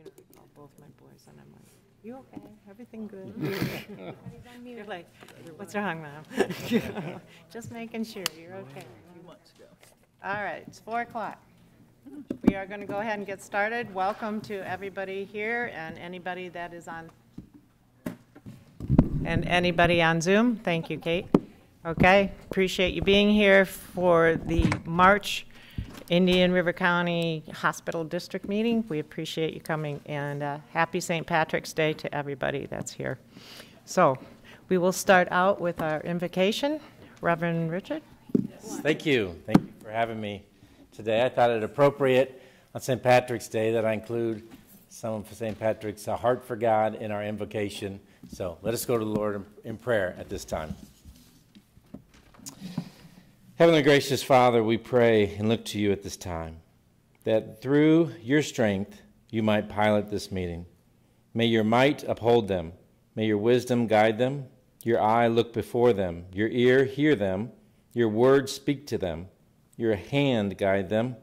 Both my boys, and I'm like, you okay? Everything good? You're like, what's wrong, Mom? Just making sure you're okay. A few months ago. All right, it's 4 o'clock. We are going to go ahead and get started. Welcome to everybody here and anybody that is on, and anybody on Zoom. Thank you, Kate. Okay, appreciate you being here for the March Indian River County Hospital District meeting. We appreciate you coming, and happy St. Patrick's Day to everybody that's here. So we will start out with our invocation. Reverend Richard. Yes, thank you. Thank you for having me today. I thought it appropriate on St. Patrick's Day that I include some of St. Patrick's heart for God in our invocation. So let us go to the Lord in prayer at this time. Heavenly gracious Father, we pray and look to you at this time, that through your strength you might pilot this meeting. May your might uphold them. May your wisdom guide them, your eye look before them, your ear hear them, your word speak to them, your hand guide them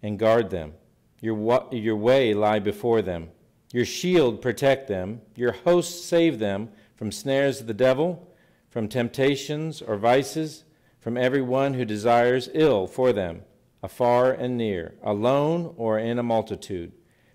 and guard them, your way lie before them, your shield protect them, your host save them from snares of the devil, from temptations or vices, from everyone who desires ill for them, afar and near, alone or in a multitude.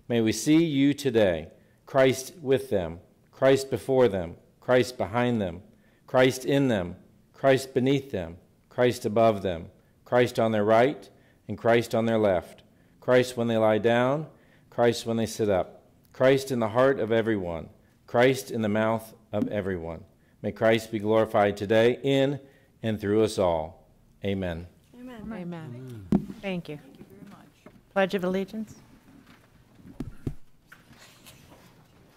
May we see you today, Christ with them, Christ before them, Christ behind them, Christ in them, Christ beneath them, Christ above them, Christ on their right and Christ on their left, Christ when they lie down, Christ when they sit up, Christ in the heart of everyone, Christ in the mouth of everyone. May Christ be glorified today in and through us all. Amen. Amen. Amen. Thank you. Thank you very much. Pledge of Allegiance.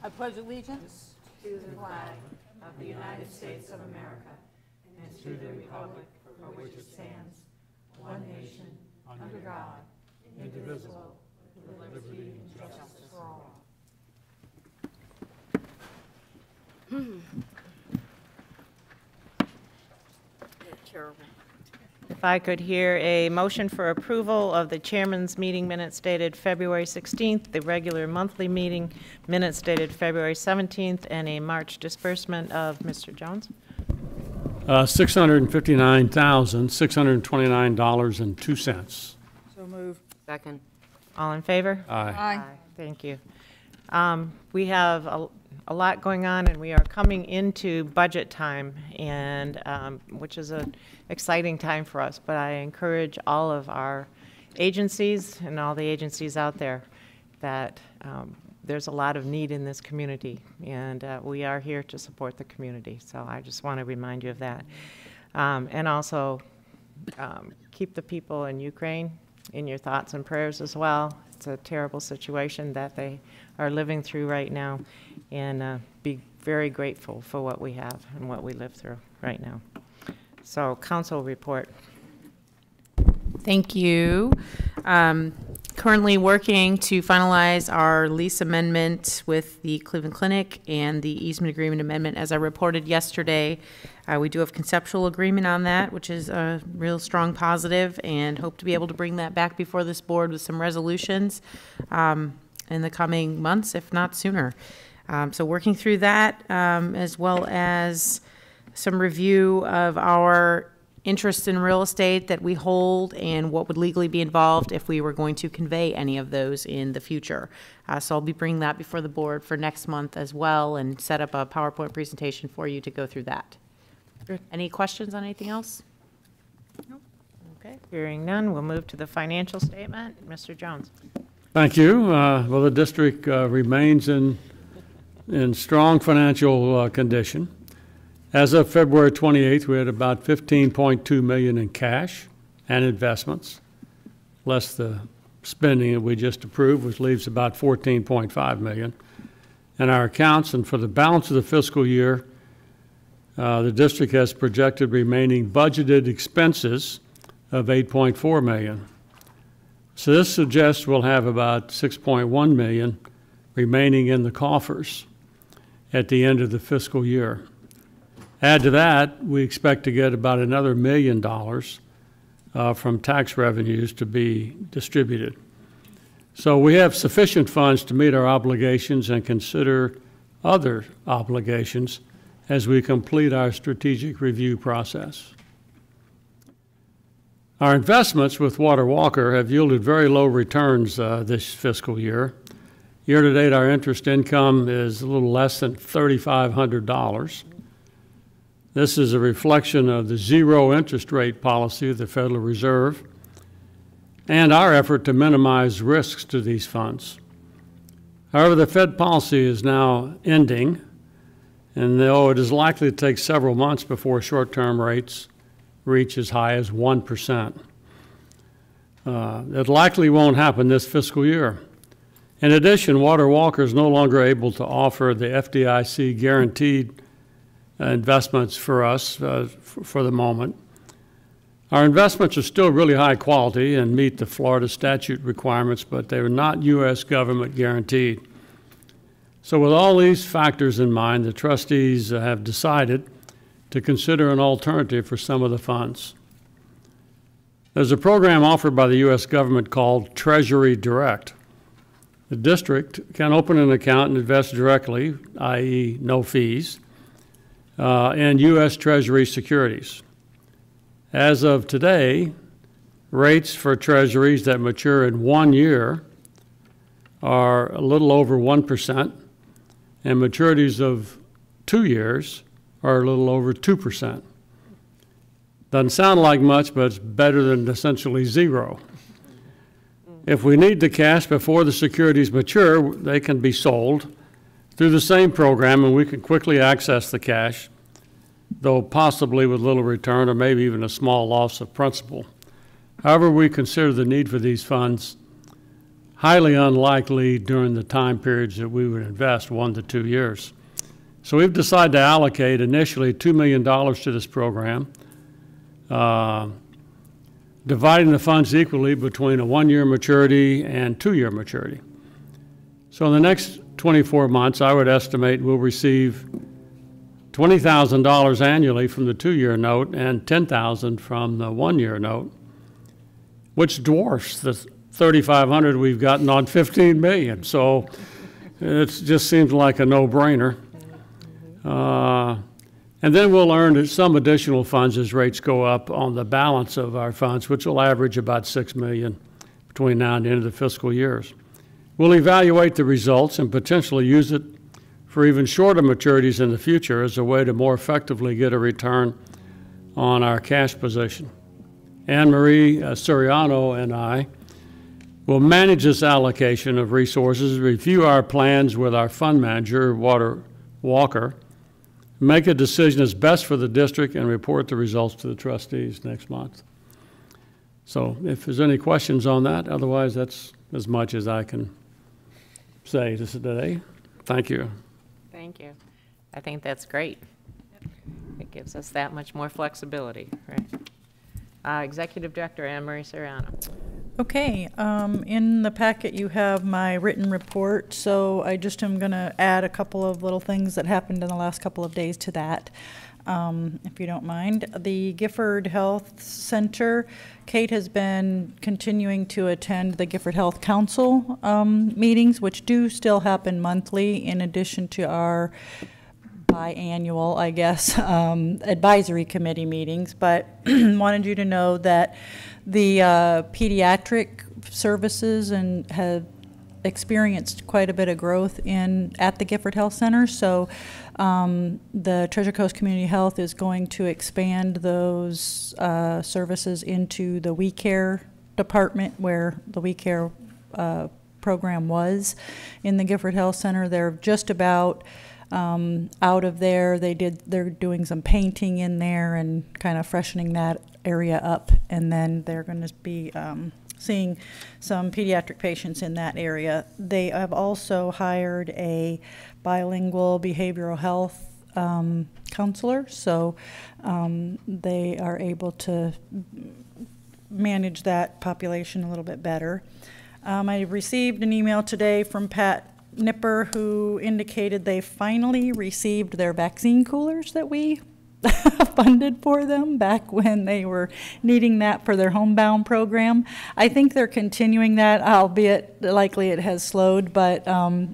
I pledge allegiance To the flag of the United States of America and to the republic for which it stands, one nation, under God, indivisible, with liberty and justice for all. terrible. If I could hear a motion for approval of the chairman's meeting minutes dated February 16th, the regular monthly meeting minutes dated February 17th, and a March disbursement of Mr. Jones. $659,629.02. So move. Second. All in favor? Aye. Thank you. We have a lot going on, and we are coming into budget time, and which is an exciting time for us. But I encourage all of our agencies and all the agencies out there that there's a lot of need in this community, and we are here to support the community. So I just want to remind you of that. And also keep the people in Ukraine in your thoughts and prayers as well. It's a terrible situation that they are living through right now, and be very grateful for what we have and what we live through right now. So, council report. Thank you. Currently working to finalize our lease amendment with the Cleveland Clinic and the easement agreement amendment. As I reported yesterday, we do have conceptual agreement on that, which is a real strong positive, and hope to be able to bring that back before this board with some resolutions in the coming months, if not sooner. So working through that, as well as some review of our interest in real estate that we hold and what would legally be involved if we were going to convey any of those in the future. So I'll be bringing that before the board for next month as well, and set up a PowerPoint presentation for you to go through that. Good. Any questions on anything else? Nope. Okay, hearing none, we'll move to the financial statement. Mr. Jones. Thank you. Well, the district remains in strong financial condition. As of February 28th, we had about $15.2 million in cash and investments, less the spending that we just approved, which leaves about $14.5 million. In our accounts, and for the balance of the fiscal year, the district has projected remaining budgeted expenses of $8.4 million. So this suggests we'll have about $6.1 million remaining in the coffers at the end of the fiscal year. Add to that, we expect to get about another $1 million from tax revenues to be distributed. So we have sufficient funds to meet our obligations and consider other obligations as we complete our strategic review process. Our investments with Water Walker have yielded very low returns this fiscal year. Year to date, our interest income is a little less than $3,500. This is a reflection of the zero interest rate policy of the Federal Reserve and our effort to minimize risks to these funds. However, the Fed policy is now ending, and though it is likely to take several months before short-term rates reach as high as 1%. It likely won't happen this fiscal year. In addition, Water Walker is no longer able to offer the FDIC guaranteed investments for us for the moment. Our investments are still really high quality and meet the Florida statute requirements, but they are not U.S. government guaranteed. So with all these factors in mind, the trustees have decided to consider an alternative for some of the funds. There's a program offered by the U.S. government called Treasury Direct. The district can open an account and invest directly, i.e. no fees, in U.S. Treasury securities. As of today, rates for treasuries that mature in 1 year are a little over 1%, and maturities of 2 years are a little over 2%. Doesn't sound like much, but it's better than essentially zero. If we need the cash before the securities mature, they can be sold through the same program, and we can quickly access the cash, though possibly with little return or maybe even a small loss of principal. However, we consider the need for these funds highly unlikely during the time periods that we would invest, 1 to 2 years. So we've decided to allocate initially $2 million to this program, dividing the funds equally between a 1-year maturity and 2-year maturity. So in the next 24 months, I would estimate we'll receive $20,000 annually from the 2-year note and $10,000 from the 1-year note, which dwarfs the $3,500 we've gotten on $15 million. So it just seems like a no-brainer. And then we'll earn some additional funds as rates go up on the balance of our funds, which will average about $6 million between now and the end of the fiscal years. We'll evaluate the results and potentially use it for even shorter maturities in the future as a way to more effectively get a return on our cash position. Anne Marie Suriano and I will manage this allocation of resources, review our plans with our fund manager, Water Walker, make a decision that's best for the district, and report the results to the trustees next month. So if there's any questions on that, otherwise that's as much as I can say today. Thank you. Thank you. I think that's great. It gives us that much more flexibility, right? Executive Director Anne Marie Suriano. Okay, in the packet you have my written report, so I just am going to add a couple of little things that happened in the last couple of days to that, if you don't mind. The Gifford Health Center, Kate has been continuing to attend the Gifford Health Council meetings, which do still happen monthly in addition to our biannual, I guess, advisory committee meetings, but wanted you to know that the pediatric services and have experienced quite a bit of growth at the Gifford Health Center. So the Treasure Coast Community Health is going to expand those services into the We Care department, where the We Care program was in the Gifford Health Center. They're just about out of there. They're doing some painting in there and kind of freshening that area up, and then they're going to be seeing some pediatric patients in that area. They have also hired a bilingual behavioral health counselor, so they are able to manage that population a little bit better. I received an email today from Pat Nipper, who indicated they finally received their vaccine coolers that we funded for them back when they were needing that for their homebound program. I think they're continuing that, albeit likely it has slowed, but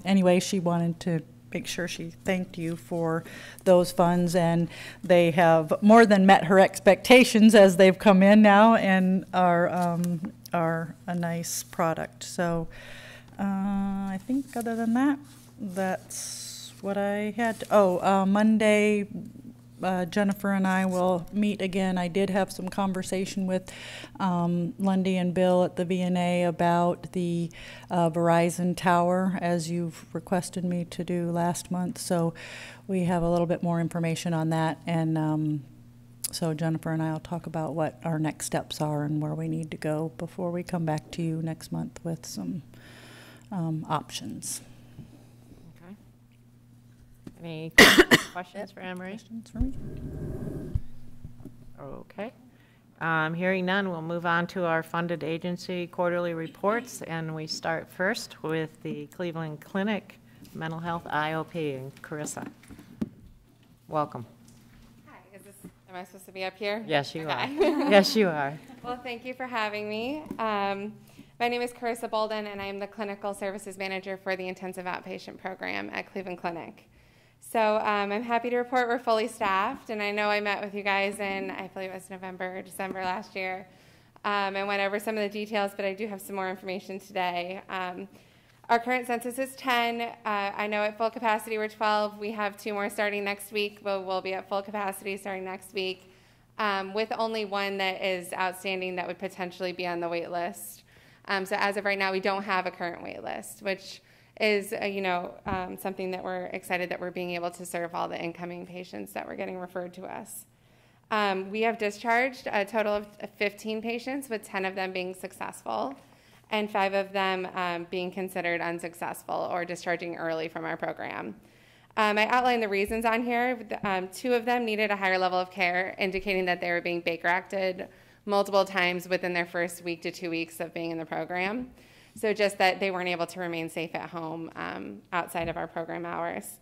anyway, she wanted to make sure she thanked you for those funds, and they have more than met her expectations as they've come in now and are a nice product. So I think other than that, that's what I had. Monday, Jennifer and I will meet again. I did have some conversation with Lundy and Bill at the VNA about the Verizon tower, as you've requested me to do last month. So we have a little bit more information on that, and so Jennifer and I will talk about what our next steps are and where we need to go before we come back to you next month with some options. Okay. Any questions for Anne Marie? Questions for me? Okay. Hearing none, we'll move on to our funded agency quarterly reports, and we start first with the Cleveland Clinic Mental Health IOP, and Carissa. Welcome. Hi, am I supposed to be up here? Yes, you Okay. are. Yes, you are. Well, thank you for having me. My name is Carissa Bolden, and I'm the Clinical Services Manager for the Intensive Outpatient Program at Cleveland Clinic. So I'm happy to report we're fully staffed, and I know I met with you guys in, I believe it was November or December last year, and went over some of the details, but I do have some more information today. Our current census is 10. I know at full capacity we're 12. We have 2 more starting next week, but we'll be at full capacity starting next week, with only 1 that is outstanding that would potentially be on the wait list. So as of right now, we don't have a current wait list, which is, something that we're excited that we're being able to serve all the incoming patients that were getting referred to us. We have discharged a total of 15 patients, with 10 of them being successful and 5 of them being considered unsuccessful or discharging early from our program. I outlined the reasons on here. 2 of them needed a higher level of care, indicating that they were being Baker acted multiple times within their first week to 2 weeks of being in the program. So just that they weren't able to remain safe at home outside of our program hours.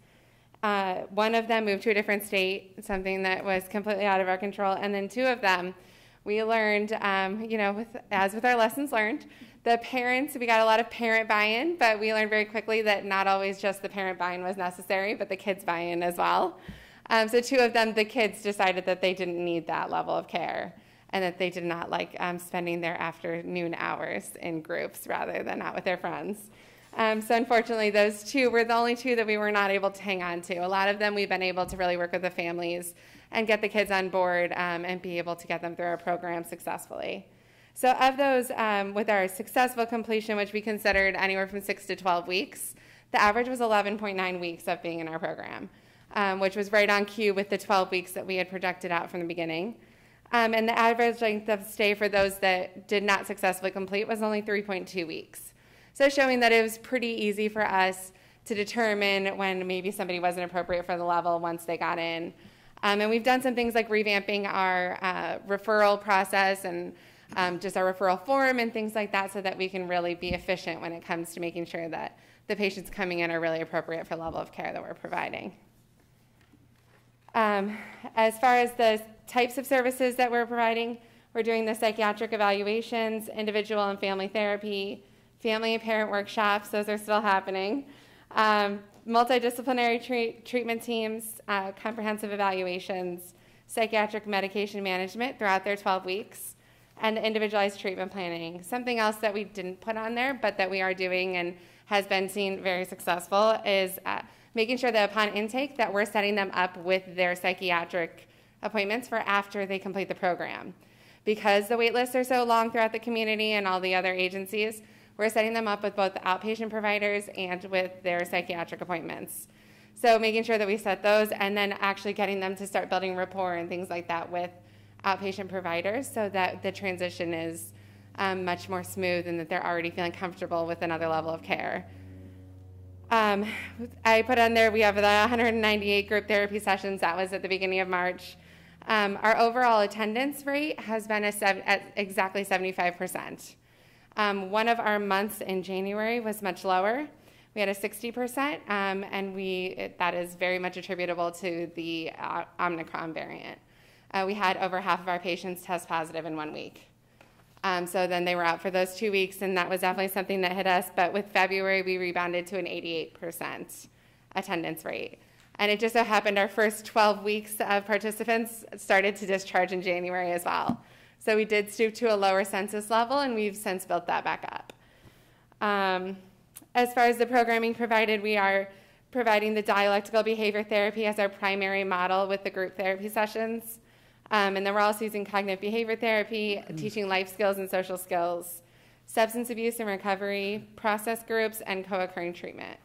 1 of them moved to a different state, something that was completely out of our control. And then 2 of them, we learned, as with our lessons learned, the parents, we got a lot of parent buy-in, but we learned very quickly that not always just the parent buy-in was necessary, but the kids buy-in as well. So 2 of them, the kids decided that they didn't need that level of care, and that they did not like spending their afternoon hours in groups rather than out with their friends. So unfortunately, those 2 were the only 2 that we were not able to hang on to. A lot of them we've been able to really work with the families and get the kids on board and be able to get them through our program successfully. So of those, with our successful completion, which we considered anywhere from 6 to 12 weeks, the average was 11.9 weeks of being in our program, which was right on cue with the 12 weeks that we had projected out from the beginning. And the average length of stay for those that did not successfully complete was only 3.2 weeks. So showing that it was pretty easy for us to determine when maybe somebody wasn't appropriate for the level once they got in. And we've done some things like revamping our referral process and just our referral form and things like that, so that we can really be efficient when it comes to making sure that the patients coming in are really appropriate for the level of care that we're providing. As far as the types of services that we're providing, we're doing the psychiatric evaluations, individual and family therapy, family and parent workshops, those are still happening, multidisciplinary treatment teams, comprehensive evaluations, psychiatric medication management throughout their 12 weeks, and individualized treatment planning. Something else that we didn't put on there, but that we are doing and has been seen very successful, is making sure that upon intake that we're setting them up with their psychiatric appointments for after they complete the program. Because the wait lists are so long throughout the community and all the other agencies, we're setting them up with both the outpatient providers and with their psychiatric appointments. So making sure that we set those, and then actually getting them to start building rapport and things like that with outpatient providers, so that the transition is much more smooth and that they're already feeling comfortable with another level of care. I put on there, we have the 198 group therapy sessions. That was at the beginning of March. Our overall attendance rate has been at exactly 75%. One of our months in January was much lower. We had a 60%, and that is very much attributable to the Omicron variant. We had over half of our patients test positive in 1 week. So then they were out for those 2 weeks, and that was definitely something that hit us. But with February, we rebounded to an 88% attendance rate. And it just so happened our first 12 weeks of participants started to discharge in January as well. So we did stoop to a lower census level, and we've since built that back up. As far as the programming provided, we are providing the dialectical behavior therapy as our primary model with the group therapy sessions. And then we're also using cognitive behavior therapy, teaching life skills and social skills, substance abuse and recovery, process groups, and co-occurring treatment.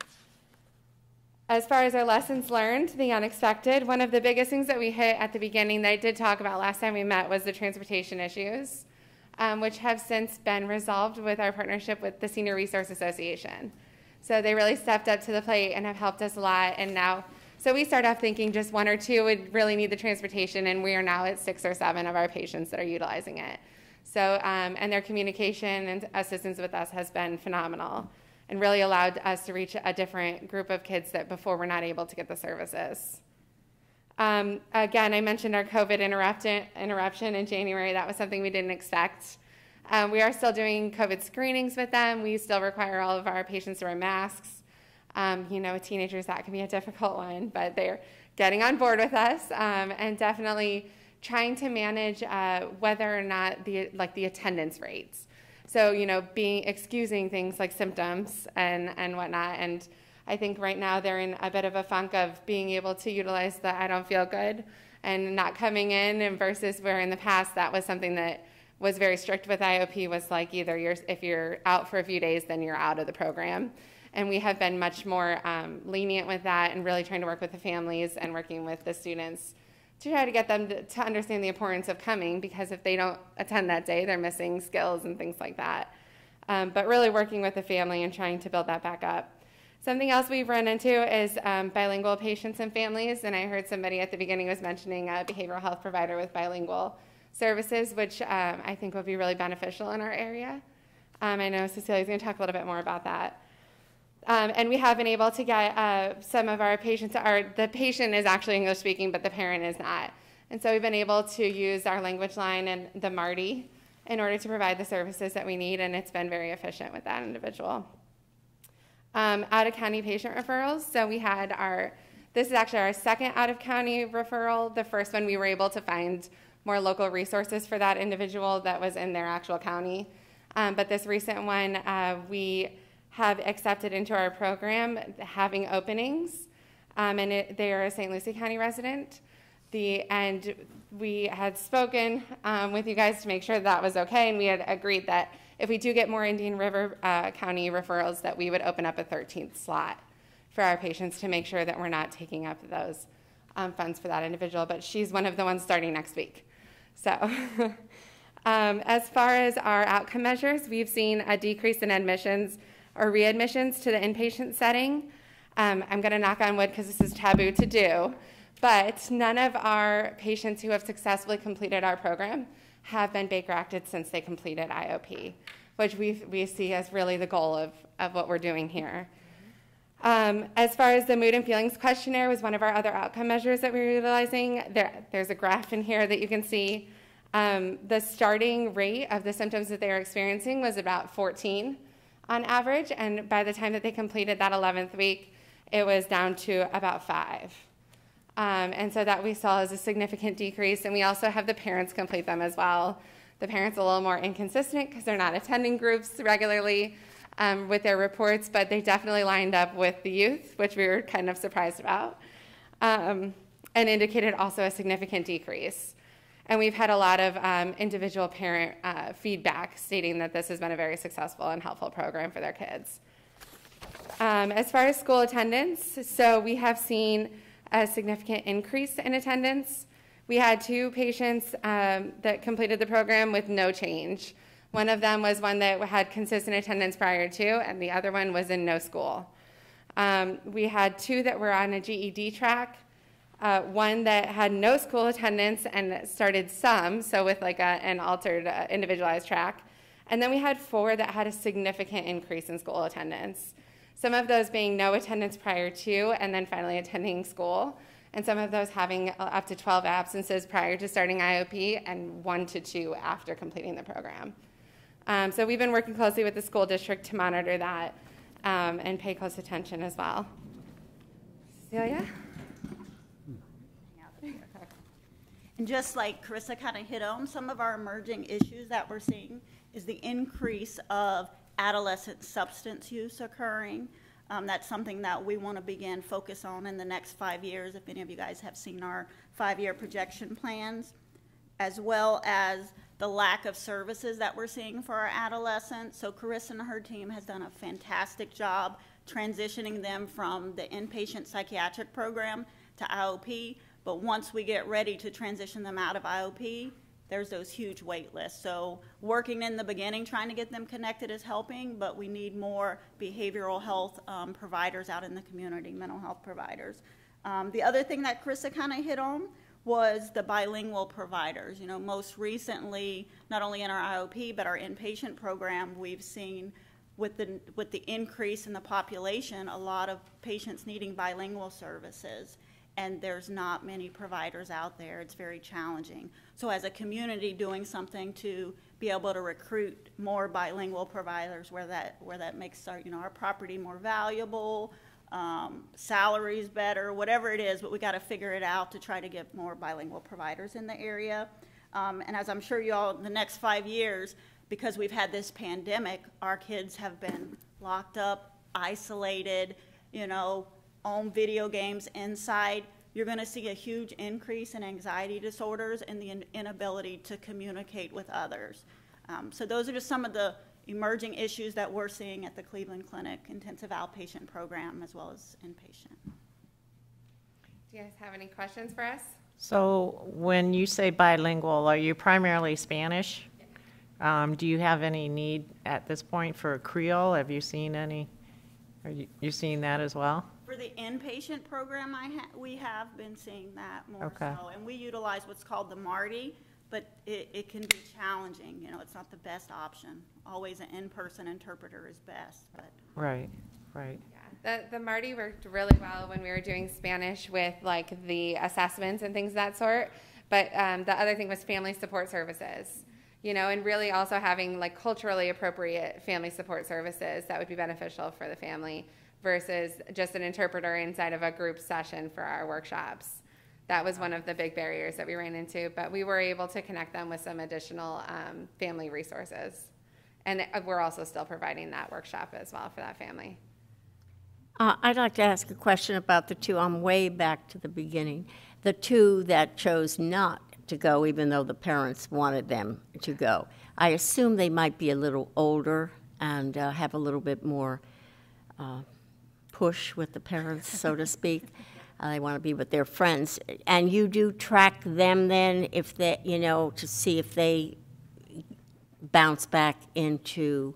As far as our lessons learned, the unexpected, one of the biggest things that we hit at the beginning that I did talk about last time we met was the transportation issues, which have since been resolved with our partnership with the Senior Resource Association. So they really stepped up to the plate and have helped us a lot. And now, so we start off thinking just 1 or 2 would really need the transportation, and we are now at 6 or 7 of our patients that are utilizing it. So, and their communication and assistance with us has been phenomenal and really allowed us to reach a different group of kids that before were not able to get the services. Again, I mentioned our COVID interruption in January. That was something we didn't expect. We are still doing COVID screenings with them. We still require all of our patients to wear masks. You know, with teenagers, that can be a difficult one, but they're getting on board with us, and definitely trying to manage whether or not the attendance rates. So, you know, excusing things like symptoms and whatnot. And I think right now they're in a bit of a funk of being able to utilize the I don't feel good and not coming in, and versus where in the past that was something that was very strict with IOP, was like either if you're out for a few days, then you're out of the program. And we have been much more lenient with that and really trying to work with the families and working with the students to try to get them to understand the importance of coming, because if they don't attend that day, they're missing skills and things like that. But really working with the family and trying to build that back up. Something else we've run into is bilingual patients and families, and I heard somebody at the beginning was mentioning a behavioral health provider with bilingual services, which I think will be really beneficial in our area. I know Cecilia's going to talk a little bit more about that. And we have been able to get some of our patients, the patient is actually English speaking, but the parent is not. And so we've been able to use our language line and the MARTI in order to provide the services that we need, and it's been very efficient with that individual. Out-of-county patient referrals. So we had this is actually our second out-of-county referral. The first one we were able to find more local resources for that individual that was in their actual county. But this recent one, we have accepted into our program having openings, and they are a St. Lucie County resident. And we had spoken with you guys to make sure that was okay, and we had agreed that if we do get more Indian River County referrals, that we would open up a 13th slot for our patients to make sure that we're not taking up those funds for that individual. But she's one of the ones starting next week. So as far as our outcome measures, we've seen a decrease in admissions or readmissions to the inpatient setting. I'm going to knock on wood because this is taboo to do, but none of our patients who have successfully completed our program have been Baker Acted since they completed IOP, which we see as really the goal of what we're doing here. As far as the mood and feelings questionnaire was one of our other outcome measures that we were utilizing. There's a graph in here that you can see. The starting rate of the symptoms that they were experiencing was about 14 on average, and by the time that they completed that 11th week, it was down to about 5. And so that we saw as a significant decrease, and we also have the parents complete them as well. The parents are a little more inconsistent because they're not attending groups regularly with their reports, but they definitely lined up with the youth, which we were kind of surprised about, and indicated also a significant decrease. And we've had a lot of individual parent feedback stating that this has been a very successful and helpful program for their kids. As far as school attendance, so we have seen a significant increase in attendance. We had 2 patients that completed the program with no change. One of them was one that had consistent attendance prior to, and the other one was in no school. We had 2 that were on a GED track. One that had no school attendance and started some, so with like an altered individualized track. And then we had 4 that had a significant increase in school attendance. Some of those being no attendance prior to and then finally attending school, and some of those having up to 12 absences prior to starting IOP and 1 to 2 after completing the program. So we've been working closely with the school district to monitor that and pay close attention as well. Celia? And just like Carissa kind of hit on, some of our emerging issues that we're seeing is the increase of adolescent substance use occurring. That's something that we want to begin focus on in the next 5 years, if any of you guys have seen our 5-year projection plans, as well as the lack of services that we're seeing for our adolescents. So Carissa and her team has done a fantastic job transitioning them from the inpatient psychiatric program to IOP. But once we get ready to transition them out of IOP, there's those huge wait lists. So working in the beginning, trying to get them connected is helping, but we need more behavioral health providers out in the community, mental health providers. The other thing that Carissa kind of hit on was the bilingual providers. You know, most recently, not only in our IOP, but our inpatient program, we've seen with the increase in the population, a lot of patients needing bilingual services. And there's not many providers out there. It's very challenging. So as a community, doing something to be able to recruit more bilingual providers where that makes our property more valuable, salaries better, whatever it is, but we got to figure it out to try to get more bilingual providers in the area. And as I'm sure you all, the next 5 years, because we've had this pandemic, our kids have been locked up, isolated, on video games inside. You're going to see a huge increase in anxiety disorders and the inability to communicate with others. So those are just some of the emerging issues that we're seeing at the Cleveland Clinic intensive outpatient program as well as inpatient. Do you guys have any questions for us? So when you say bilingual, are you primarily Spanish? Do you have any need at this point for Creole? Have you seen any? Are you seeing that as well? For the inpatient program, we have been seeing that more Okay. so. And we utilize what's called the MARTI, but it can be challenging. It's not the best option. Always an in-person interpreter is best. But. Right. Yeah, the MARTI worked really well when we were doing Spanish with like the assessments and things of that sort. But the other thing was family support services, and really also having like culturally appropriate family support services that would be beneficial for the family versus just an interpreter inside of a group session for our workshops. That was one of the big barriers that we ran into, but we were able to connect them with some additional family resources. And we're also still providing that workshop as well for that family. I'd like to ask a question about the two. I'm way back to the beginning. The two that chose not to go, even though the parents wanted them to go. I assume they might be a little older and have a little bit more push with the parents, so to speak. They want to be with their friends. And you do track them then, if they, to see if they bounce back into,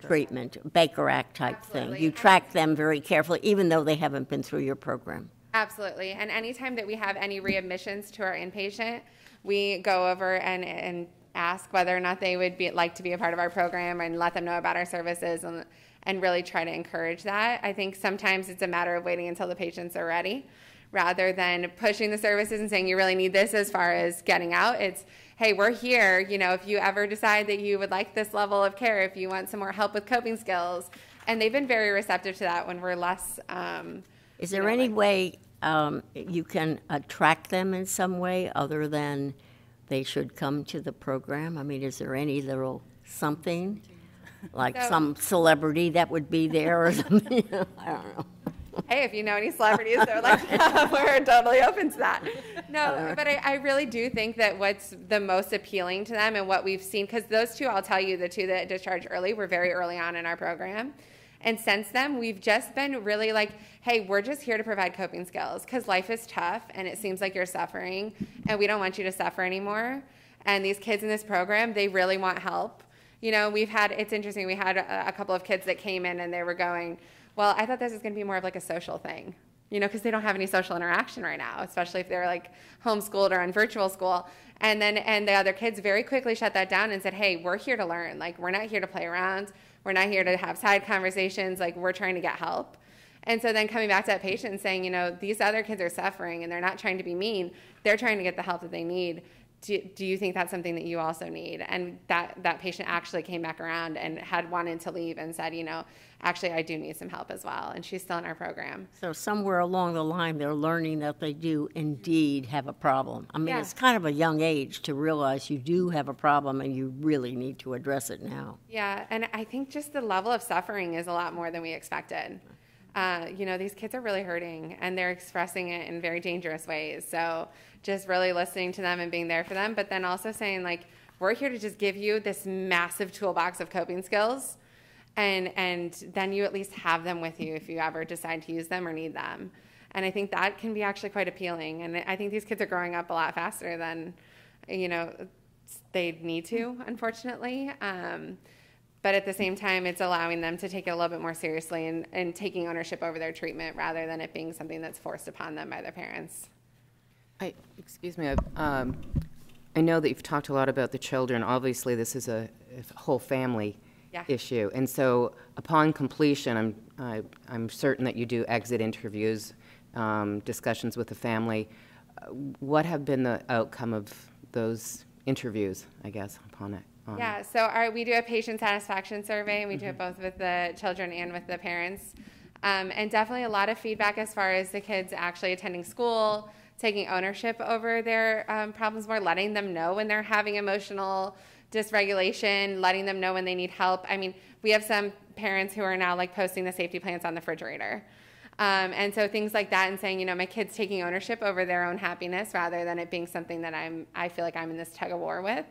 treatment, Baker Act type Absolutely. thing. You track them very carefully, even though they haven't been through your program. Absolutely. And anytime that we have any readmissions to our inpatient, we go over and ask whether or not they would like to be a part of our program and let them know about our services and really try to encourage that. I think sometimes it's a matter of waiting until the patients are ready rather than pushing the services and saying you really need this as far as getting out. It's, hey, we're here. If you ever decide that you would like this level of care, if you want some more help with coping skills. And they've been very receptive to that when we're less... Is there any way you can attract them in some way other than they should come to the program? I mean, is there any little something, like some celebrity that would be there or something? I don't know. Hey, if you know any celebrities that are like that, we're totally open to that. No, but I really do think that what's the most appealing to them and what we've seen, because those two, I'll tell you, the two that discharged early were very early on in our program. And since then, we've just been really like, hey, we're just here to provide coping skills because life is tough and it seems like you're suffering and we don't want you to suffer anymore. And these kids in this program, they really want help. It's interesting, we had a couple of kids that came in and they were going, well, I thought this was going to be more of like a social thing, because they don't have any social interaction right now, especially if they're like homeschooled or on virtual school. And the other kids very quickly shut that down and said, hey, we're here to learn. Like, we're not here to play around. We're not here to have side conversations. Like, we're trying to get help. And so then coming back to that patient and saying, you know, these other kids are suffering and they're not trying to be mean. They're trying to get the help that they need. Do you think that's something that you also need? And that patient actually came back around and had wanted to leave and said, you know, actually, I do need some help as well. And she's still in our program. So somewhere along the line, they're learning that they do indeed have a problem. I mean, Yeah. It's kind of a young age to realize you do have a problem and you really need to address it now. Yeah, and I think just the level of suffering is a lot more than we expected. You know, these kids are really hurting and they're expressing it in very dangerous ways. So just really listening to them and being there for them, but then also saying, like, we're here to just give you this massive toolbox of coping skills, and then you at least have them with you if you ever decide to use them or need them. And I think that can be actually quite appealing. And I think these kids are growing up a lot faster than, you know, they need to, unfortunately. But at the same time, it's allowing them to take it a little bit more seriously and taking ownership over their treatment rather than it being something that's forced upon them by their parents. Excuse me, I know that you've talked a lot about the children. Obviously, this is a whole family issue. And so upon completion, I'm certain that you do exit interviews, discussions with the family. What have been the outcome of those interviews, I guess, upon it? Yeah, so we do a patient satisfaction survey, and we do it both with the children and with the parents. And definitely a lot of feedback as far as the kids actually attending school, taking ownership over their problems more, letting them know when they're having emotional dysregulation, letting them know when they need help. I mean, we have some parents who are now like posting the safety plans on the refrigerator. And so things like that, and saying, you know, my kid's taking ownership over their own happiness rather than it being something that I feel like I'm in this tug of war with.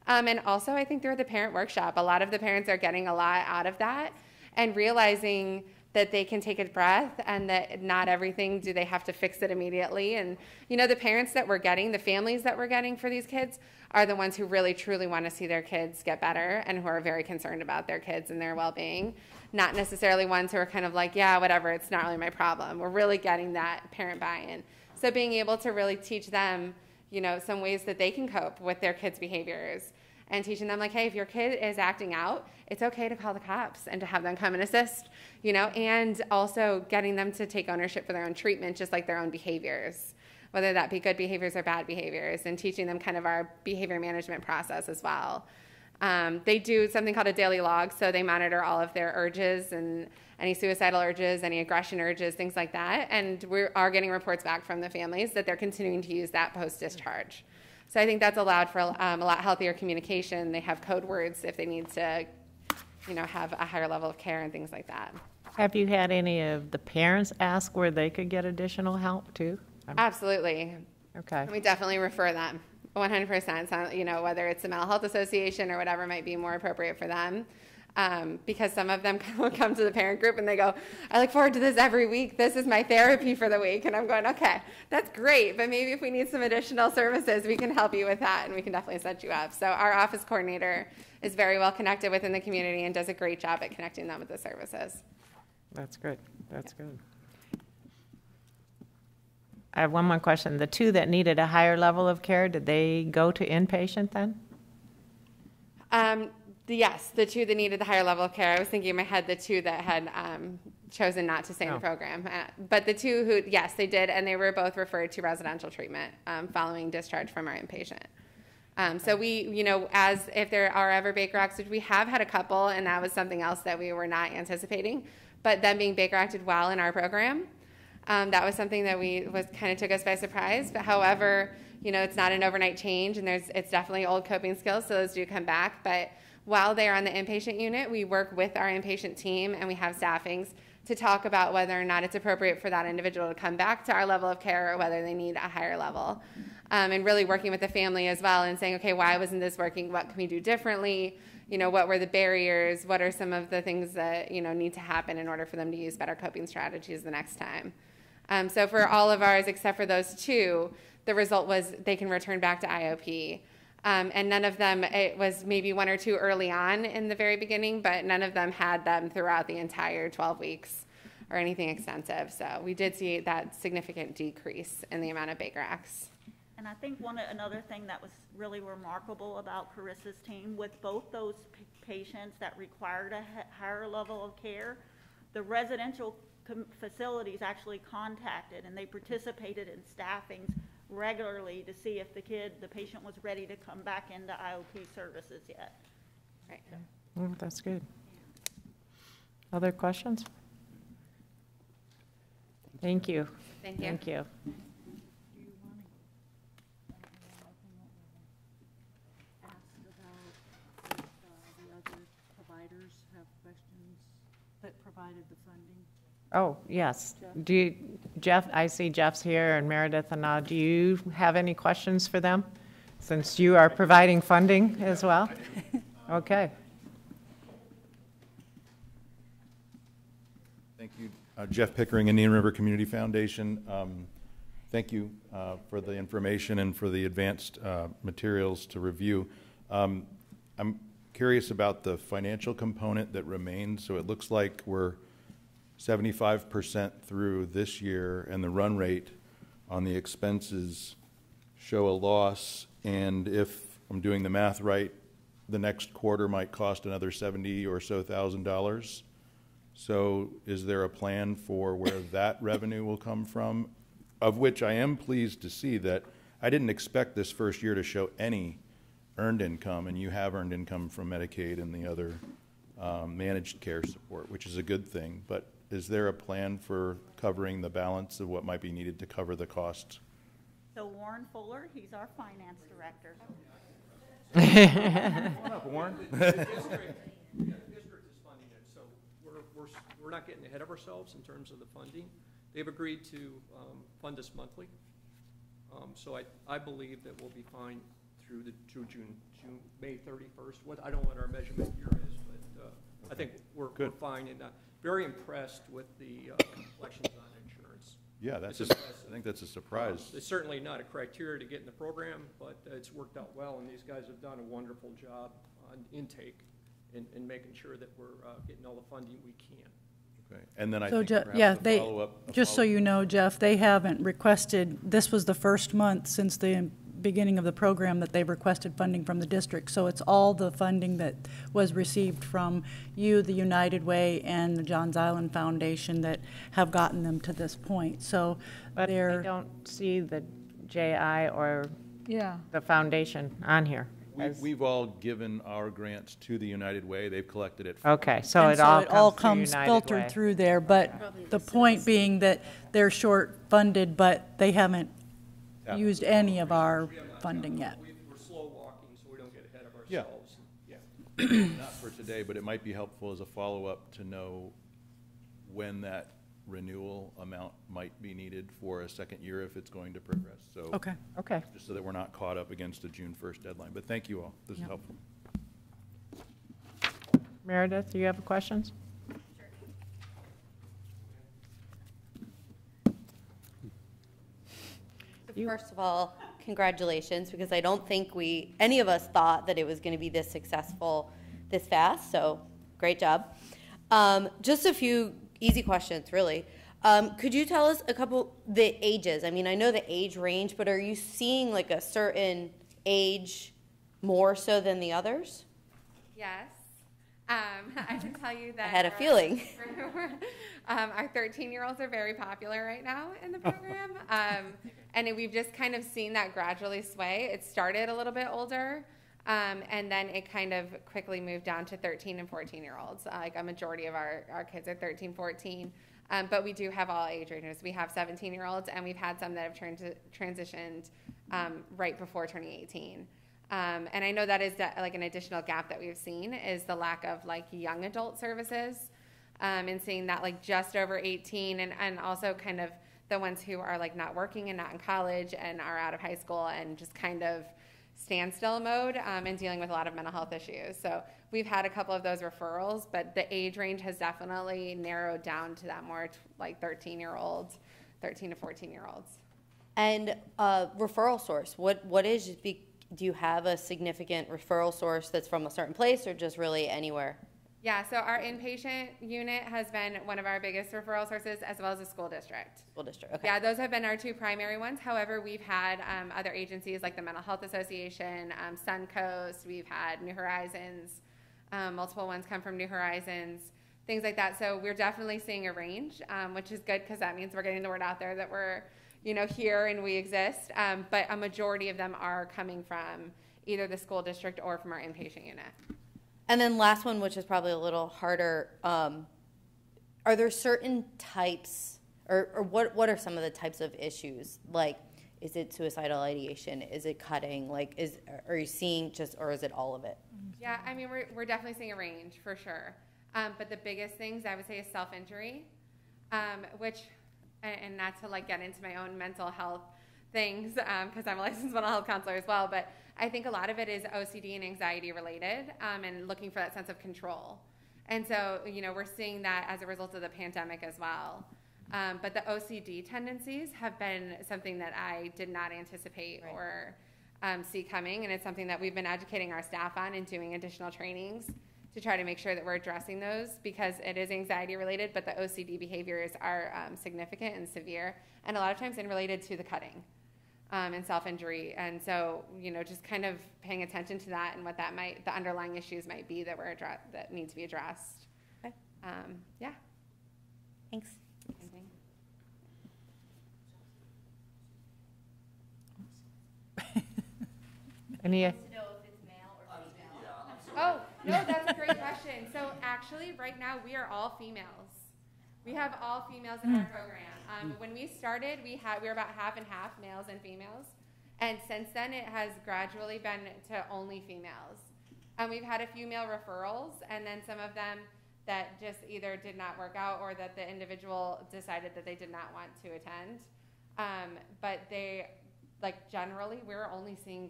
And also, I think through the parent workshop, a lot of the parents are getting a lot out of that and realizing that they can take a breath and that not everything do they have to fix it immediately. And, you know, the parents that we're getting, the families that we're getting for these kids are the ones who really, truly want to see their kids get better and who are very concerned about their kids and their well-being, not necessarily ones who are kind of like, yeah, whatever, it's not really my problem. We're really getting that parent buy-in. So being able to really teach them, you know, some ways that they can cope with their kids' behaviors, and teaching them, like, hey, if your kid is acting out, it's okay to call the cops and to have them come and assist, you know, and also getting them to take ownership for their own treatment, just like their own behaviors, whether that be good behaviors or bad behaviors, and teaching them kind of our behavior management process as well. They do something called a daily log, so they monitor all of their urges and any suicidal urges, any aggression urges, things like that, and we are getting reports back from the families that they're continuing to use that post-discharge. So I think that's allowed for a lot healthier communication. They have code words if they need to, you know, have a higher level of care and things like that. Have you had any of the parents ask where they could get additional help too? Absolutely. Okay. We definitely refer them 100%. So, you know, whether it's the mental health association or whatever might be more appropriate for them. Because some of them come to the parent group and they go, I look forward to this every week. This is my therapy for the week. And I'm going, okay, that's great. But maybe if we need some additional services, we can help you with that and we can definitely set you up. So our office coordinator is very well connected within the community and does a great job at connecting them with the services. That's good. That's good. I have one more question. The two that needed a higher level of care, did they go to inpatient then? Yes, the two that needed the higher level of care. I was thinking in my head the two that had chosen not to stay in the program. But the two who, yes, they did, and they were both referred to residential treatment following discharge from our inpatient. So we, you know, as if there are ever Baker Acts, which we have had a couple, and that was something else that we were not anticipating, but them being Baker Acted while in our program, that was something that kind of took us by surprise. But however, you know, it's not an overnight change, and it's definitely old coping skills, so those do come back. But while they're on the inpatient unit, we work with our inpatient team, and we have staffings to talk about whether or not it's appropriate for that individual to come back to our level of care or whether they need a higher level. And really working with the family as well and saying, okay, why wasn't this working? What can we do differently? You know, what were the barriers? What are some of the things that, you know, need to happen in order for them to use better coping strategies the next time? So for all of ours, except for those two, the result was they can return back to IOP. And none of them, it was maybe one or two early on in the very beginning, but none of them had them throughout the entire 12 weeks or anything extensive. So we did see that significant decrease in the amount of Baker Acts. And I think another thing that was really remarkable about Carissa's team, with both those patients that required a higher level of care, the residential facilities actually contacted and they participated in staffings regularly to see if the patient was ready to come back into IOP services yet. Right. That's good. Other questions? Thank you. Thank you. Thank you. That provided the funding. Oh, yes. Do you, Jeff, I see Jeff's here and Meredith and now, do you have any questions for them? Since you are providing funding as well? Okay. Thank you. Jeff Pickering, Indian River Community Foundation. Thank you for the information and for the advanced materials to review. I'm curious about the financial component that remains. So it looks like we're 75% through this year, and the run rate on the expenses show a loss. And if I'm doing the math right, the next quarter might cost another $70,000 or so. So is there a plan for where that revenue will come from? Of which I am pleased to see that I didn't expect this first year to show any earned income, and you have earned income from Medicaid and the other managed care support, which is a good thing. But is there a plan for covering the balance of what might be needed to cover the costs? So Warren Fuller, he's our finance director. Come on up, Warren. The district is funding it, so we're not getting ahead of ourselves in terms of the funding. They've agreed to fund us monthly, so I believe that we'll be fine through May 31st. I don't know what our measurement year is, but I think we're fine, and very impressed with the collections on insurance. Yeah, I think that's a surprise. It's certainly not a criteria to get in the program, but it's worked out well, and these guys have done a wonderful job on intake and making sure that we're getting all the funding we can. Okay. And then I So, think yeah, follow-up. just so you know, Jeff, they haven't requested, this was the first month since the beginning of the program that they've requested funding from the district. So it's all the funding that was received from you, the United Way, and the Johns Island Foundation that have gotten them to this point. So But I they're, don't see the JI or yeah. the foundation on here. We've all given our grants to the United Way. They've collected it. Okay, so And it so all it all comes comes through United filtered Way. through there, but the point being that they're short funded, but they haven't Yeah. used any of our funding yet. We're slow walking, so we don't get ahead of Yeah. ourselves. Yeah. Not for today, but it might be helpful as a follow-up to know when that renewal amount might be needed for a second year if it's going to progress. So Okay. Okay. just so that we're not caught up against a June 1st deadline. But thank you all. This is Yep. helpful. Meredith, do you have questions? First of all, congratulations, because I don't think any of us thought that it was going to be this successful this fast, so great job. Just a few easy questions, really. Could you tell us the ages? I mean, I know the age range, but are you seeing like a certain age more so than the others? Yes. I can tell you that I had a feeling. Our 13-year-olds are very popular right now in the program. And we've just kind of seen that gradually sway. It started a little bit older, and then it kind of quickly moved down to 13 and 14-year-olds. Like a majority of our kids are 13, 14. But we do have all age ranges. We have 17-year-olds, and we've had some that have transitioned right before turning 18. And I know that is like an additional gap that we've seen is the lack of like young adult services, and seeing that like just over 18 and also kind of the ones who are like not working and not in college and are out of high school and just kind of standstill mode, and dealing with a lot of mental health issues. So we've had a couple of those referrals, but the age range has definitely narrowed down to that more like 13-year-olds, 13 to 14-year-olds. And referral source, what is, do you have a significant referral source that's from a certain place or just really anywhere? Yeah, so our inpatient unit has been one of our biggest referral sources, as well as the school district. School district, okay. Yeah, those have been our two primary ones. However, we've had other agencies like the Mental Health Association, Suncoast, we've had New Horizons, multiple ones come from New Horizons, things like that. So we're definitely seeing a range, which is good because that means we're getting the word out there that we're, here and we exist. But a majority of them are coming from either the school district or from our inpatient unit. And then last one, which is probably a little harder, are there certain types, or what are some of the types of issues? Like, is it suicidal ideation? Is it cutting? Like, are you seeing or is it all of it? Yeah, I mean, we're definitely seeing a range for sure. But the biggest things I would say is self-injury, which, and not to like get into my own mental health things, because I'm a licensed mental health counselor as well, but I think a lot of it is OCD and anxiety related, and looking for that sense of control. And so, we're seeing that as a result of the pandemic as well. But the OCD tendencies have been something that I did not anticipate or see coming, and it's something that we've been educating our staff on and doing additional trainings to try to make sure that we're addressing those, because it is anxiety related, but the OCD behaviors are significant and severe, and a lot of times related to the cutting. And self-injury, and so just kind of paying attention to that and what the underlying issues might be that that need to be addressed. Okay. Yeah. Thanks. Any? Oh no, that's a great question. So actually, right now we are all females. We have all females in our program. When we started, we were about half and half, males and females. And since then, it has gradually been to only females. We've had a few male referrals, and then some of them that just either did not work out or that the individual decided that they did not want to attend. But generally, we're only seeing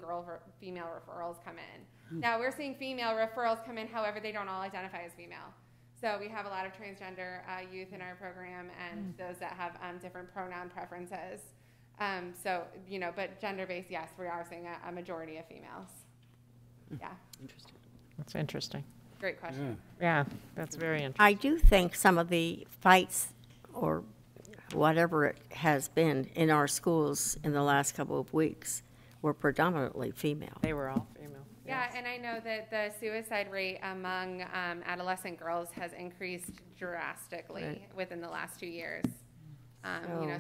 female referrals come in. Now, we're seeing female referrals come in, however, they don't all identify as female. So we have a lot of transgender youth in our program, and those that have different pronoun preferences. But gender-based, yes, we are seeing a majority of females. Yeah. Interesting. That's interesting. Great question. Yeah, that's very interesting. I do think some of the fights or whatever it has been in our schools in the last couple of weeks were predominantly female. They were all female. Yeah, and I know that the suicide rate among adolescent girls has increased drastically within the last 2 years.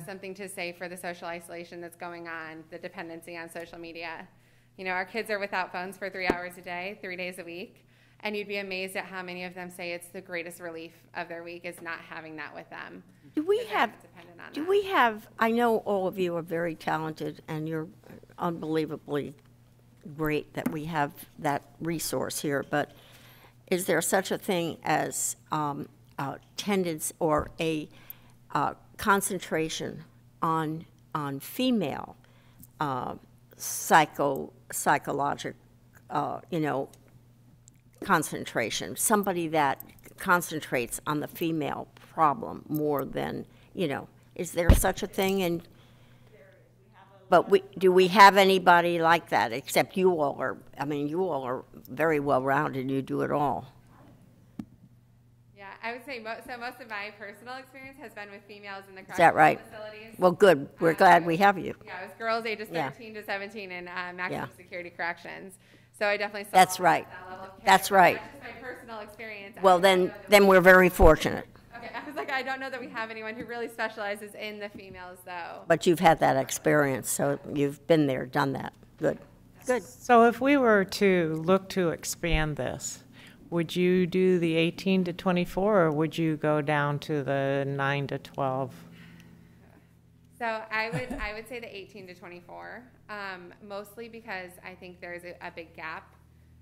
Something to say for the social isolation that's going on, the dependency on social media. Our kids are without phones for 3 hours a day, 3 days a week, and you'd be amazed at how many of them say it's the greatest relief of their week is not having that with them. I know all of you are very talented and you're unbelievably great that we have that resource here, but is there such a thing as a tendency or a concentration on female psychological concentration, somebody that concentrates on the female problem more than, is there such a thing? And but do we have anybody like that, except you all are, you all are very well-rounded, you do it all. Yeah, I would say most of my personal experience has been with females in the correctional Is that right? facilities. Well, good, we're glad we have you. Yeah, it was girls ages 13 to 17 in maximum security corrections. So I definitely saw That's right. that level of care. That's right. That's just my personal experience. Well, then we're very fortunate. Okay, I was like, I don't know that we have anyone who really specializes in the females, though. But you've had that experience, so you've been there, done that. Good. Good. So if we were to look to expand this, would you do the 18 to 24, or would you go down to the 9 to 12? So I would say the 18 to 24, mostly because I think there's a big gap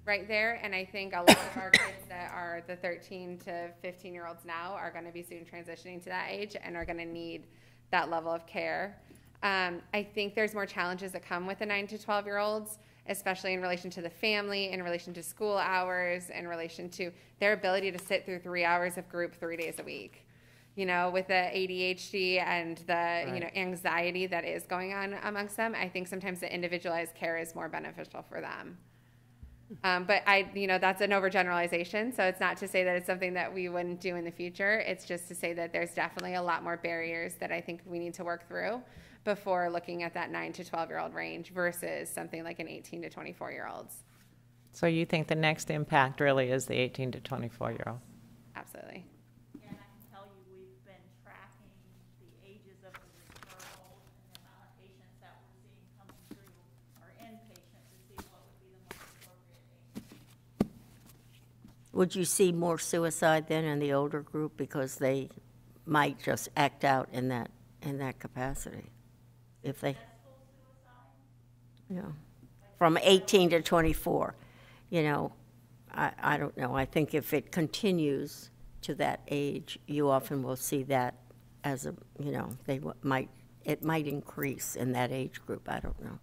right there, and I think a lot of our kids that are the 13 to 15-year-olds now are going to be soon transitioning to that age and are going to need that level of care. I think there's more challenges that come with the 9 to 12-year-olds, especially in relation to the family, in relation to school hours, in relation to their ability to sit through 3 hours of group 3 days a week. With the ADHD and the anxiety that is going on amongst them, I think sometimes the individualized care is more beneficial for them. But that's an overgeneralization. So it's not to say that it's something that we wouldn't do in the future. It's just to say that there's definitely a lot more barriers that I think we need to work through before looking at that 9 to 12-year-old range versus something like an 18 to 24-year-olds. So you think the next impact really is the 18 to 24-year-old? Absolutely. Yeah, and I can tell you we've been tracking the ages of the referrals and the amount of patients that we're seeing coming through our inpatient to see what would be the most appropriate age. Would you see more suicide then in the older group because they might just act out in that capacity? If they, from 18 to 24, I don't know. I think if it continues to that age, you often will see that as a, it might increase in that age group. I don't know.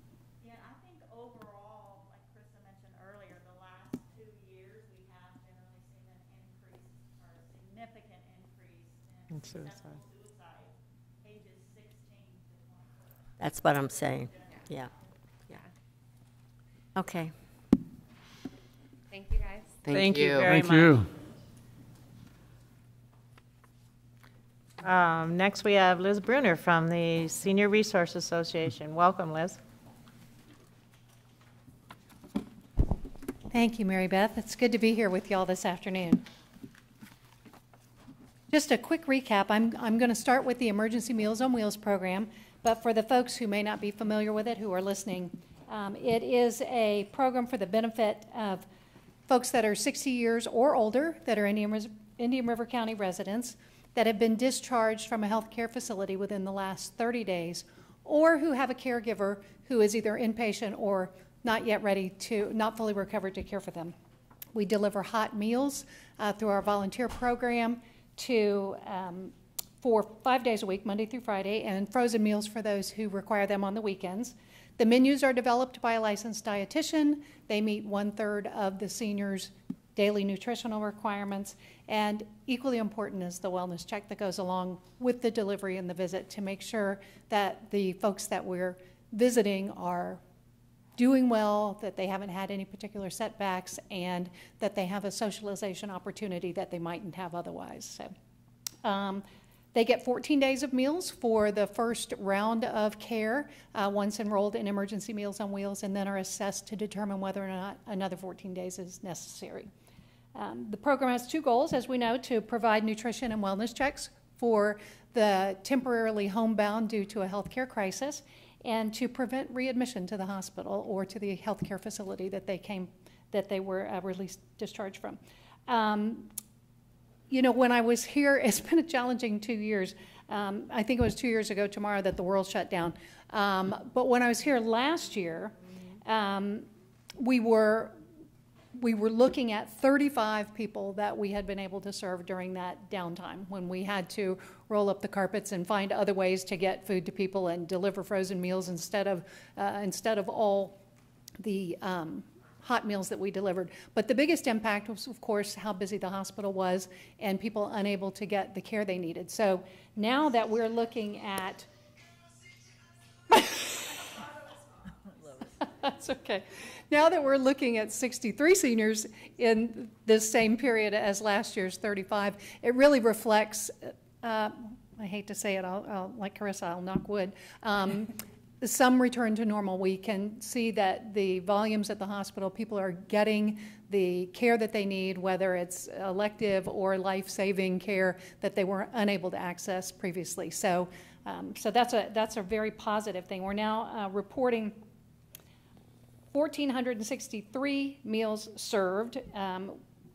Yeah, I think overall, like Krista mentioned earlier, the last 2 years we have generally seen an increase or a significant increase in successful suicide ages 16 to 24. That's what I'm saying. Yeah. Okay. Thank you, guys. Thank you very much. Thank you. Next, we have Liz Bruner from the Senior Resource Association. Welcome, Liz. Thank you, Mary Beth. It's good to be here with y'all this afternoon. Just a quick recap. I'm going to start with the Emergency Meals on Wheels program, but for the folks who may not be familiar with it, who are listening, it is a program for the benefit of folks that are 60 years or older that are Indian River County residents that have been discharged from a healthcare facility within the last 30 days, or who have a caregiver who is either inpatient or not yet not fully recovered to care for them. We deliver hot meals through our volunteer program for 5 days a week, Monday through Friday, and frozen meals for those who require them on the weekends. The menus are developed by a licensed dietitian. They meet 1/3 of the seniors' daily nutritional requirements, and equally important is the wellness check that goes along with the delivery and the visit to make sure that the folks that we're visiting are doing well, that they haven't had any particular setbacks, and that they have a socialization opportunity that they mightn't have otherwise. So, they get 14 days of meals for the first round of care once enrolled in Emergency Meals on Wheels, and then are assessed to determine whether or not another 14 days is necessary. The program has 2 goals, as we know, to provide nutrition and wellness checks for the temporarily homebound due to a healthcare crisis, and to prevent readmission to the hospital or to the healthcare facility that they were discharged from. When I was here, it's been a challenging 2 years. I think it was 2 years ago tomorrow that the world shut down. But when I was here last year, we were looking at 35 people that we had been able to serve during that downtime when we had to roll up the carpets and find other ways to get food to people and deliver frozen meals instead of all the hot meals that we delivered. But the biggest impact was, of course, how busy the hospital was and people unable to get the care they needed. So now that we're looking at that's okay. Now that we're looking at 63 seniors in this same period as last year's 35, it really reflects, I hate to say it, I'll like Carissa, I'll knock wood, some return to normal. We can see that the volumes at the hospital, people are getting the care that they need, whether it's elective or life-saving care that they were unable to access previously. So that's a very positive thing. We're now reporting 1,463 meals served,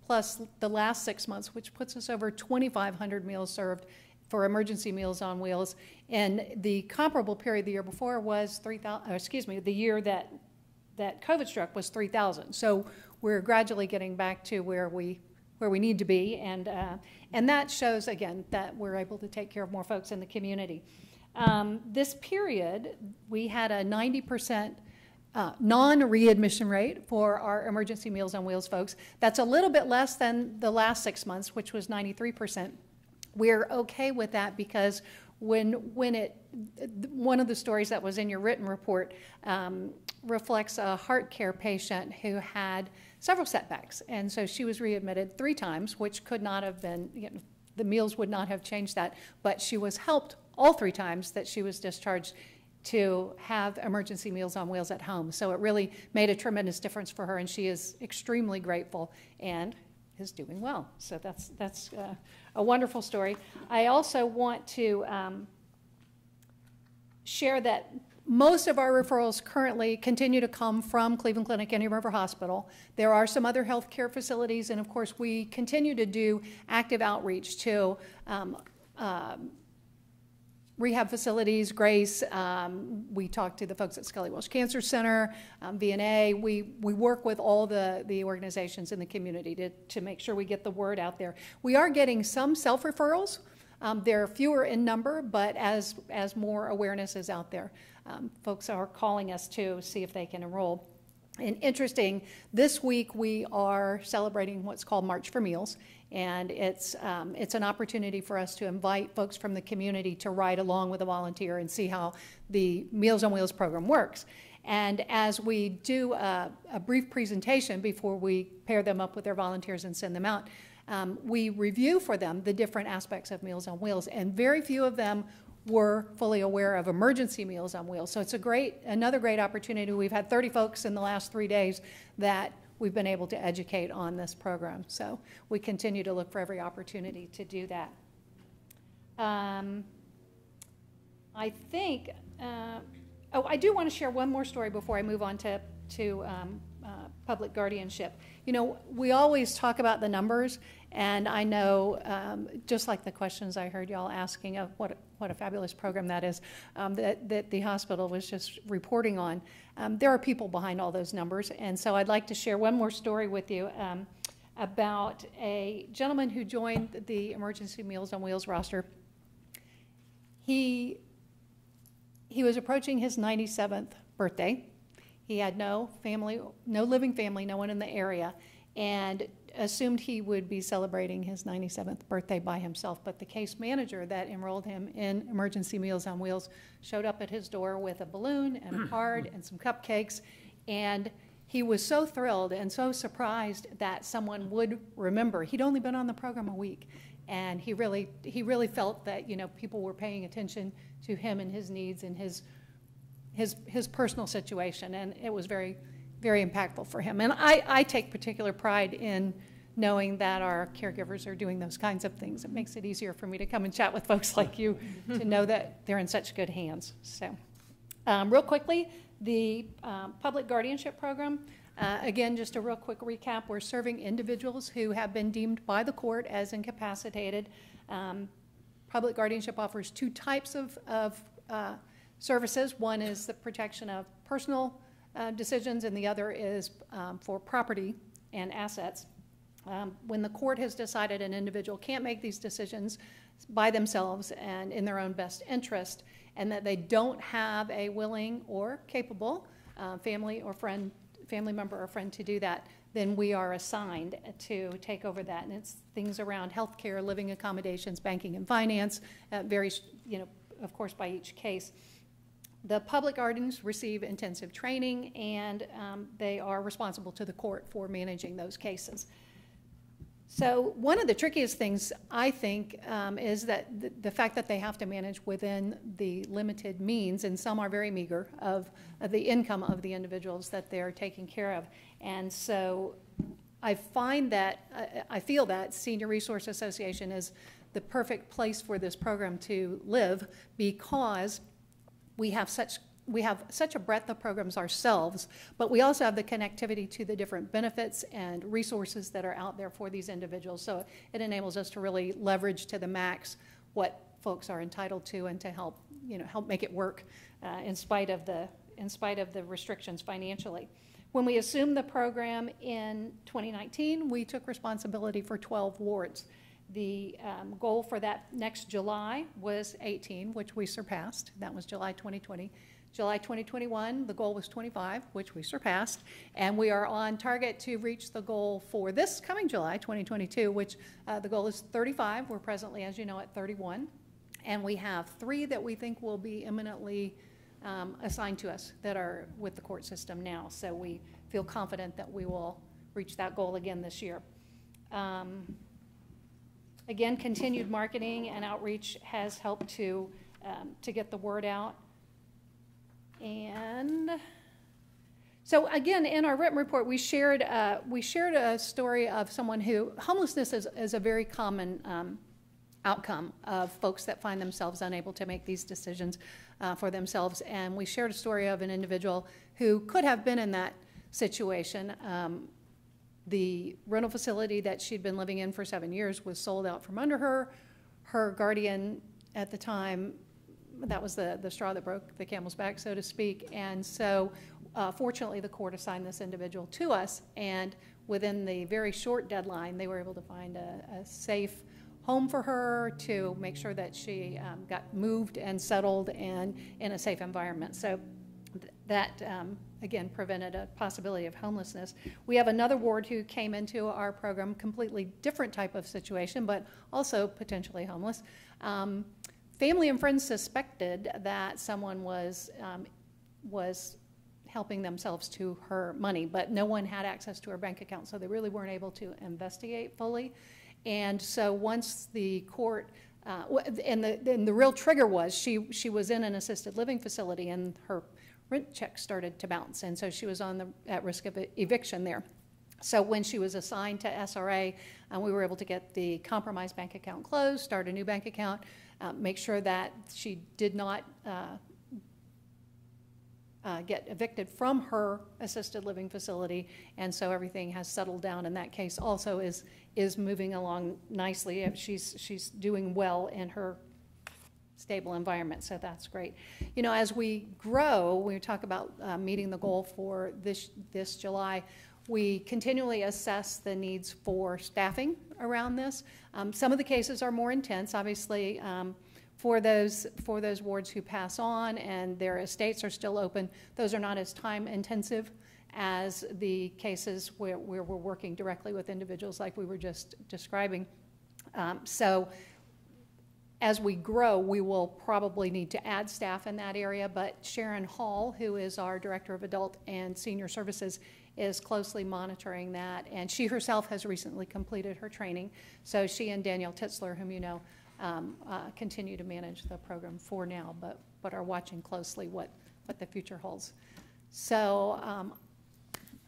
plus the last 6 months, which puts us over 2,500 meals served for Emergency Meals on Wheels. And the comparable period the year before was the year that COVID struck was 3,000. So we're gradually getting back to where we need to be, and that shows again that we're able to take care of more folks in the community. This period, we had a 90% non-readmission rate for our Emergency Meals on Wheels folks. That's a little bit less than the last 6 months, which was 93%. We're okay with that because when one of the stories that was in your written report reflects a heart care patient who had several setbacks. And so she was readmitted 3 times, which could not have been, the meals would not have changed that, but she was helped all 3 times that she was discharged to have emergency Meals on Wheels at home. So it really made a tremendous difference for her, and she is extremely grateful and is doing well. So that's a wonderful story. I also want to share that most of our referrals currently continue to come from Cleveland Clinic Indian River Hospital. There are some other healthcare facilities, and of course we continue to do active outreach to rehab facilities, Grace. We talk to the folks at Scully Welch Cancer Center, VNA. We work with all the organizations in the community to make sure we get the word out there. We are getting some self-referrals. They're fewer in number, but as more awareness is out there, folks are calling us to see if they can enroll. And interesting, this week we are celebrating what's called March for Meals, and it's an opportunity for us to invite folks from the community to ride along with a volunteer and see how the Meals on Wheels program works. And as we do a brief presentation before we pair them up with their volunteers and send them out, we review for them the different aspects of Meals on Wheels, and very few of them were fully aware of emergency Meals on Wheels. So it's another great opportunity. We've had 30 folks in the last 3 days that we've been able to educate on this program. So we continue to look for every opportunity to do that. I think, I do want to share one more story before I move on to public guardianship. You know, we always talk about the numbers, and I know, just like the questions I heard y'all asking of what a fabulous program that is, that the hospital was just reporting on, there are people behind all those numbers. And so I'd like to share one more story with you about a gentleman who joined the Emergency Meals on Wheels roster. He was approaching his 97th birthday. He had no family, no living family, no one in the area, and assumed he would be celebrating his 97th birthday by himself. But the case manager that enrolled him in Emergency Meals on Wheels showed up at his door with a balloon and a card and some cupcakes, and he was so thrilled and so surprised that someone would remember. He'd only been on the program a week, and he really felt that, you know, people were paying attention to him and his needs and his personal situation, and it was very, very impactful for him. And I take particular pride in knowing that our caregivers are doing those kinds of things. It makes it easier for me to come and chat with folks like you to know that they're in such good hands. So real quickly, the public guardianship program, again, just a real quick recap. We're serving individuals who have been deemed by the court as incapacitated. Public guardianship offers 2 types of services. One is the protection of personal decisions, and the other is for property and assets. When the court has decided an individual can't make these decisions by themselves and in their own best interest, and that they don't have a willing or capable family member or friend to do that, then we are assigned to take over that. And it's things around healthcare, living accommodations, banking and finance, varies, you know, of course, by each case. The public guardians receive intensive training, and they are responsible to the court for managing those cases. So one of the trickiest things, I think, is that the fact that they have to manage within the limited means, and some are very meager, of the income of the individuals that they're taking care of. And so I feel that Senior Resource Association is the perfect place for this program to live, because we have such a breadth of programs ourselves, but we also have the connectivity to the different benefits and resources that are out there for these individuals. So it enables us to really leverage to the max what folks are entitled to, and to help make it work in spite of the restrictions financially. When we assumed the program in 2019, we took responsibility for 12 wards. The goal for that next July was 18, which we surpassed. That was July 2020. July 2021, the goal was 25, which we surpassed. And we are on target to reach the goal for this coming July 2022, which the goal is 35. We're presently, as you know, at 31. And we have 3 that we think will be imminently assigned to us that are with the court system now. So we feel confident that we will reach that goal again this year. Again, continued marketing and outreach has helped to get the word out. And so again, in our written report, we shared a story of someone who, homelessness is a very common outcome of folks that find themselves unable to make these decisions for themselves. And we shared a story of an individual who could have been in that situation. The rental facility that she'd been living in for 7 years was sold out from under her. Her guardian at the time, that was the straw that broke the camel's back, so to speak. And so fortunately, the court assigned this individual to us. And within the very short deadline, they were able to find a safe home for her to make sure that she got moved and settled and in a safe environment. So that, again, prevented a possibility of homelessness. We have another ward who came into our program, completely different type of situation, but also potentially homeless. Family and friends suspected that someone was helping themselves to her money, but no one had access to her bank account, so they really weren't able to investigate fully. And so once the court, and the real trigger was she was in an assisted living facility and her rent check started to bounce, and so she was at risk of eviction there. So when she was assigned to SRA, we were able to get the compromised bank account closed, start a new bank account, make sure that she did not get evicted from her assisted living facility, and so everything has settled down. And that case also is moving along nicely. She's doing well in her stable environment, so that's great. You know, as we grow, we talk about meeting the goal for this July. We continually assess the needs for staffing around this. Some of the cases are more intense, obviously. For those wards who pass on and their estates are still open, those are not as time intensive as the cases where we're working directly with individuals like we were just describing. So as we grow, we will probably need to add staff in that area, but Sharon Hall, who is our Director of Adult and Senior Services, is closely monitoring that, and she herself has recently completed her training. So she and Danielle Titzler, whom you know, continue to manage the program for now, but are watching closely what the future holds. So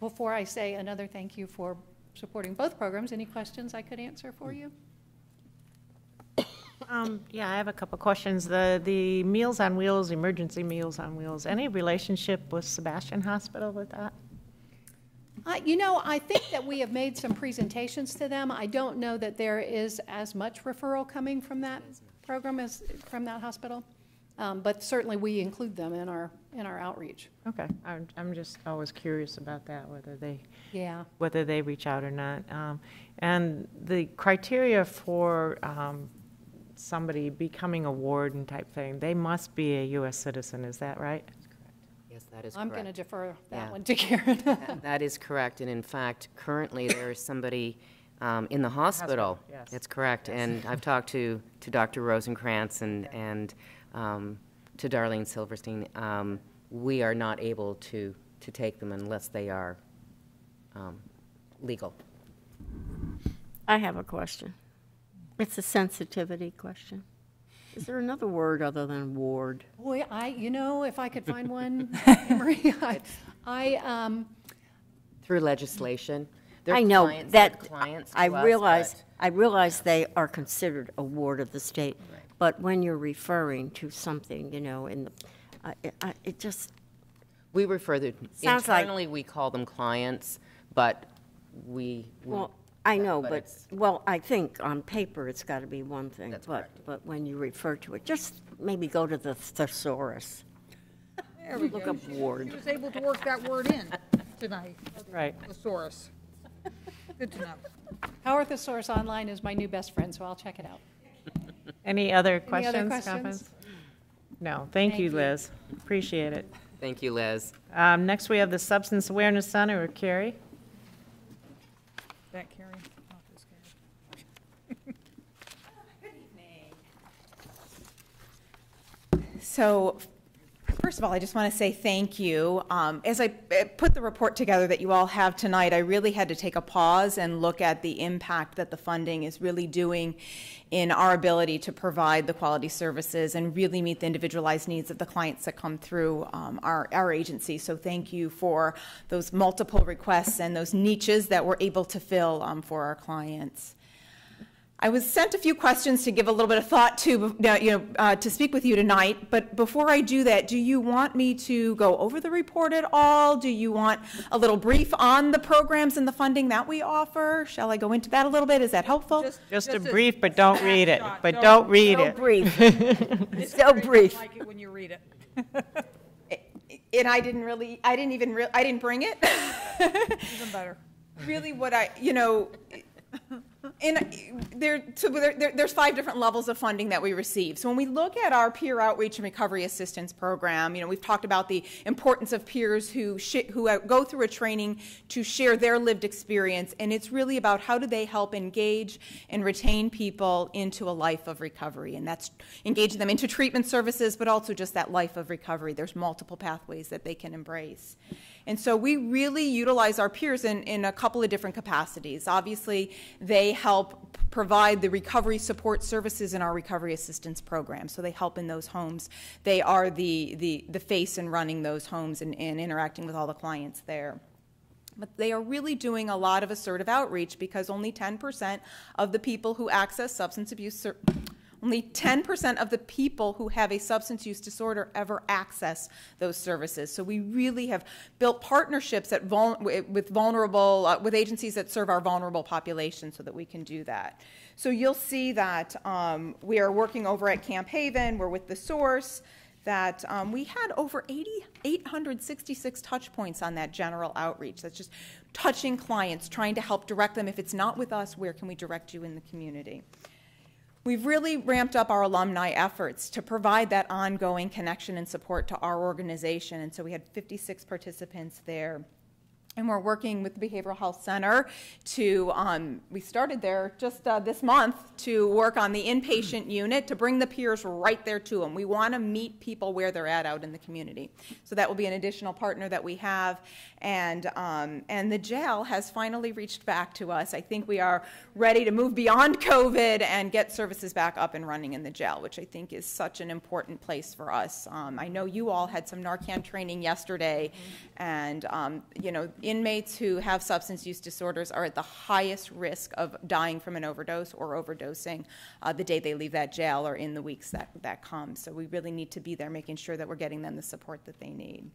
before I say another thank you for supporting both programs, any questions I could answer for you? Yeah, I have a couple questions. The Meals on Wheels, emergency Meals on Wheels, any relationship with Sebastian Hospital with that? You know, I think that we have made some presentations to them. I don't know that there is as much referral coming from that program as from that hospital, but certainly we include them in our outreach. Okay, I'm just always curious about that, whether they reach out or not. And the criteria for somebody becoming a warden type thing, they must be a U.S. citizen. Is that right? Yes, that is correct. I'm going to defer that one to Karen. That is correct. And in fact, currently there is somebody in the hospital. Yes. That's correct. Yes. And I've talked to Dr. Rosenkrantz and to Darlene Silverstein. We are not able to take them unless they are legal. I have a question. It's a sensitivity question. Is there another word other than ward? Boy, you know, if I could find one, Marie, through legislation. I know that I realize they are considered a ward of the state, right. But when you're referring to something, you know, in the, it just we refer to internally like, we call them clients, but well. I know, but well, I think on paper it's got to be one thing. That's but when you refer to it, just maybe go to the thesaurus. There we Look go. up ward. She was able to work that word in tonight. Right. Thesaurus. Good to know. Power Thesaurus Online is my new best friend, so I'll check it out. Any other questions? Any other questions? Comments? No. Thank you, Liz. Appreciate it. Thank you, Liz. Next, we have the Substance Awareness Center, or Carrie. That Carrie. Good evening. So, first of all, I just want to say thank you. As I put the report together that you all have tonight, I really had to take a pause and look at the impact that the funding is really doing in our ability to provide the quality services and really meet the individualized needs of the clients that come through our agency. So thank you for those multiple requests and those niches that we're able to fill for our clients. I was sent a few questions to give a little bit of thought to, to speak with you tonight. But before I do that, do you want me to go over the report at all? Do you want a little brief on the programs and the funding that we offer? Shall I go into that a little bit? Is that helpful? Just a brief, but don't read it. But don't read it. Brief. So brief. I like it when you read it. And I didn't bring it. Even better. Really, there's 5 different levels of funding that we receive. So when we look at our peer outreach and recovery assistance program, we've talked about the importance of peers who go through a training to share their lived experience, and it's really about how do they help engage and retain people into a life of recovery, and that's engaging them into treatment services, but also just that life of recovery. There's multiple pathways that they can embrace. And so we really utilize our peers in a couple of different capacities. Obviously, they help provide the recovery support services in our recovery assistance program. So they help in those homes. They are the face in running those homes and interacting with all the clients there. But they are really doing a lot of assertive outreach because only 10% of the people who access substance abuse only 10% of the people who have a substance use disorder ever access those services. So we really have built partnerships with agencies that serve our vulnerable population so that we can do that. So you'll see that we are working over at Camp Haven. We're with The Source. That we had over 866 touch points on that general outreach. That's just touching clients, trying to help direct them. If it's not with us, where can we direct you in the community? We've really ramped up our alumni efforts to provide that ongoing connection and support to our organization, and so we had 56 participants there. And we're working with the Behavioral Health Center to, we started there just this month to work on the inpatient unit to bring the peers right there to them. We want to meet people where they're at out in the community. So that will be an additional partner that we have. And the jail has finally reached back to us. I think we are ready to move beyond COVID and get services back up and running in the jail, which I think is such an important place for us. I know you all had some Narcan training yesterday, and inmates who have substance use disorders are at the highest risk of dying from an overdose or overdosing the day they leave that jail or in the weeks that come. So we really need to be there making sure that we're getting them the support that they need.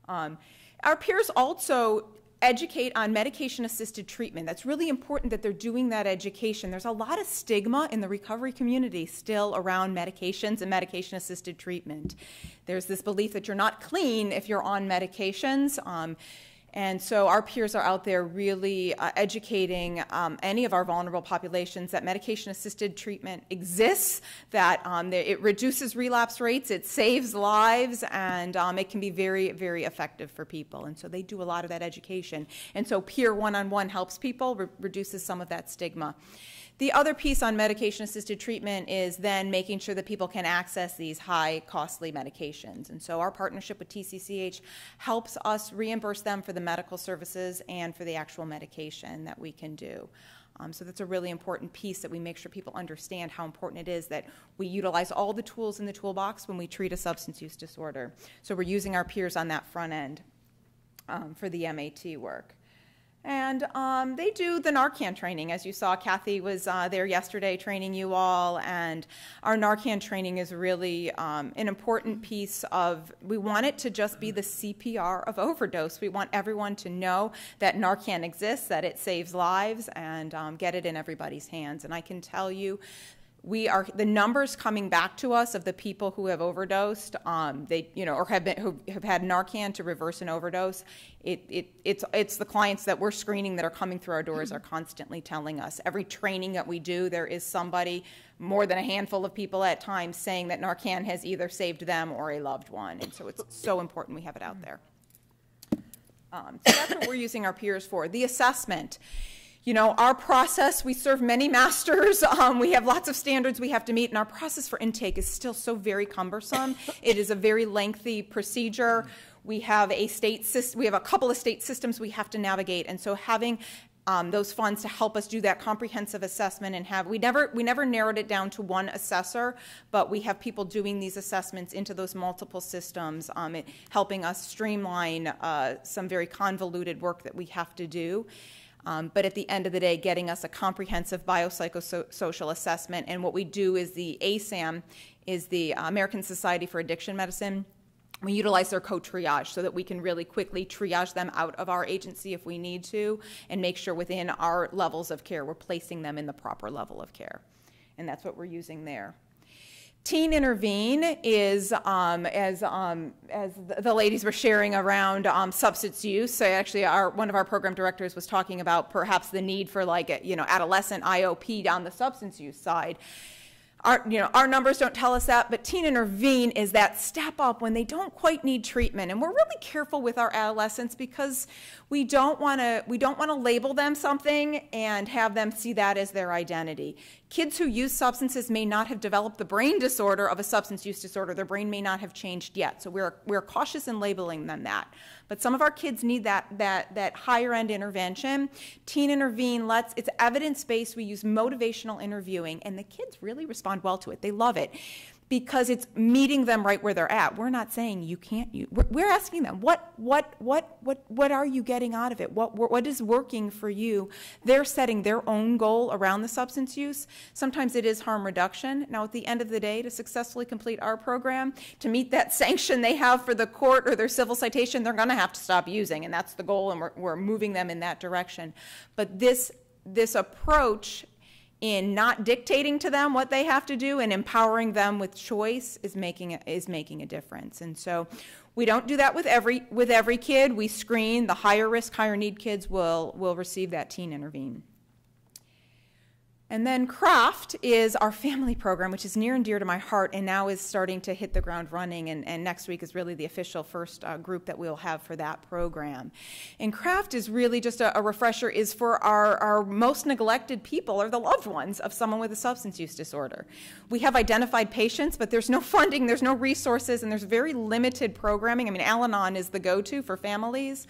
Our peers also educate on medication-assisted treatment. That's really important that they're doing that education. There's a lot of stigma in the recovery community still around medications and medication-assisted treatment. There's this belief that you're not clean if you're on medications. And so our peers are out there really educating any of our vulnerable populations that medication-assisted treatment exists, that it reduces relapse rates, it saves lives, and it can be very, very effective for people. And so they do a lot of that education. And so peer one-on-one helps people, reduces some of that stigma. The other piece on medication-assisted treatment is then making sure that people can access these high, costly medications. And so our partnership with TCCH helps us reimburse them for the medical services and for the actual medication that we can do. So that's a really important piece that we make sure people understand how important it is that we utilize all the tools in the toolbox when we treat a substance use disorder. So we're using our peers on that front end for the MAT work. And they do the Narcan training. As you saw, Kathy was there yesterday training you all, and our Narcan training is really an important piece of, we want it to just be the CPR of overdose. We want everyone to know that Narcan exists, that it saves lives, and get it in everybody's hands. And I can tell you, the numbers coming back to us of the people who have overdosed, or who have had Narcan to reverse an overdose. It's the clients that we're screening that are coming through our doors are constantly telling us. Every training that we do, there is somebody, more than a handful of people at times, saying that Narcan has either saved them or a loved one, and so it's so important we have it out there. So that's what we're using our peers for. The assessment. You know, our process, we serve many masters. We have lots of standards we have to meet, and our process for intake is still so very cumbersome. It is a very lengthy procedure. We have a couple of state systems we have to navigate, and so having those funds to help us do that comprehensive assessment and we never narrowed it down to one assessor, but we have people doing these assessments into those multiple systems, helping us streamline some very convoluted work that we have to do. But at the end of the day, getting us a comprehensive biopsychosocial assessment. And what we do is the ASAM is the American Society for Addiction Medicine. We utilize their co-triage so that we can really quickly triage them out of our agency if we need to and make sure within our levels of care we're placing them in the proper level of care. And that's what we're using there. Teen Intervene is, as the ladies were sharing around substance use. So actually, one of our program directors was talking about perhaps the need for adolescent IOP on the substance use side. Our numbers don't tell us that, but Teen Intervene is that step up when they don't quite need treatment. And we're really careful with our adolescents because we don't want to label them something and have them see that as their identity. Kids who use substances may not have developed the brain disorder of a substance use disorder. Their brain may not have changed yet. So we're cautious in labeling them that. But some of our kids need that higher end intervention. Teen Intervene it's evidence-based. We use motivational interviewing, and the kids really respond well to it. They love it because it's meeting them right where they're at. We're not saying you can't use. We're asking them, what are you getting out of it? What is working for you? They're setting their own goal around the substance use. Sometimes it is harm reduction. Now, at the end of the day, to successfully complete our program, to meet that sanction they have for the court or their civil citation, they're going to have to stop using, and that's the goal, and we're moving them in that direction. But this approach in not dictating to them what they have to do and empowering them with choice is making a difference. And so we don't do that with every kid. We screen the higher risk, higher need kids will receive that Teen Intervene. And then CRAFT is our family program, which is near and dear to my heart and now is starting to hit the ground running. And next week is really the official first group that we'll have for that program. And CRAFT is really just a refresher, is for our most neglected people or the loved ones of someone with a substance use disorder. We have identified patients, but there's no funding, there's no resources, and there's very limited programming. I mean, Al-Anon is the go-to for families.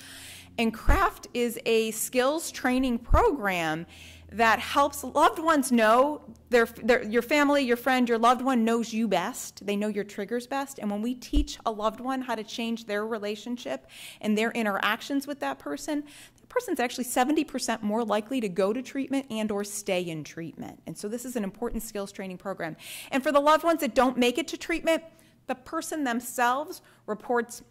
And CRAFT is a skills training program that helps loved ones know your family, your friend, your loved one knows you best. They know your triggers best. And when we teach a loved one how to change their relationship and their interactions with that person's actually 70% more likely to go to treatment and or stay in treatment. And so this is an important skills training program. And for the loved ones that don't make it to treatment, the person themselves reports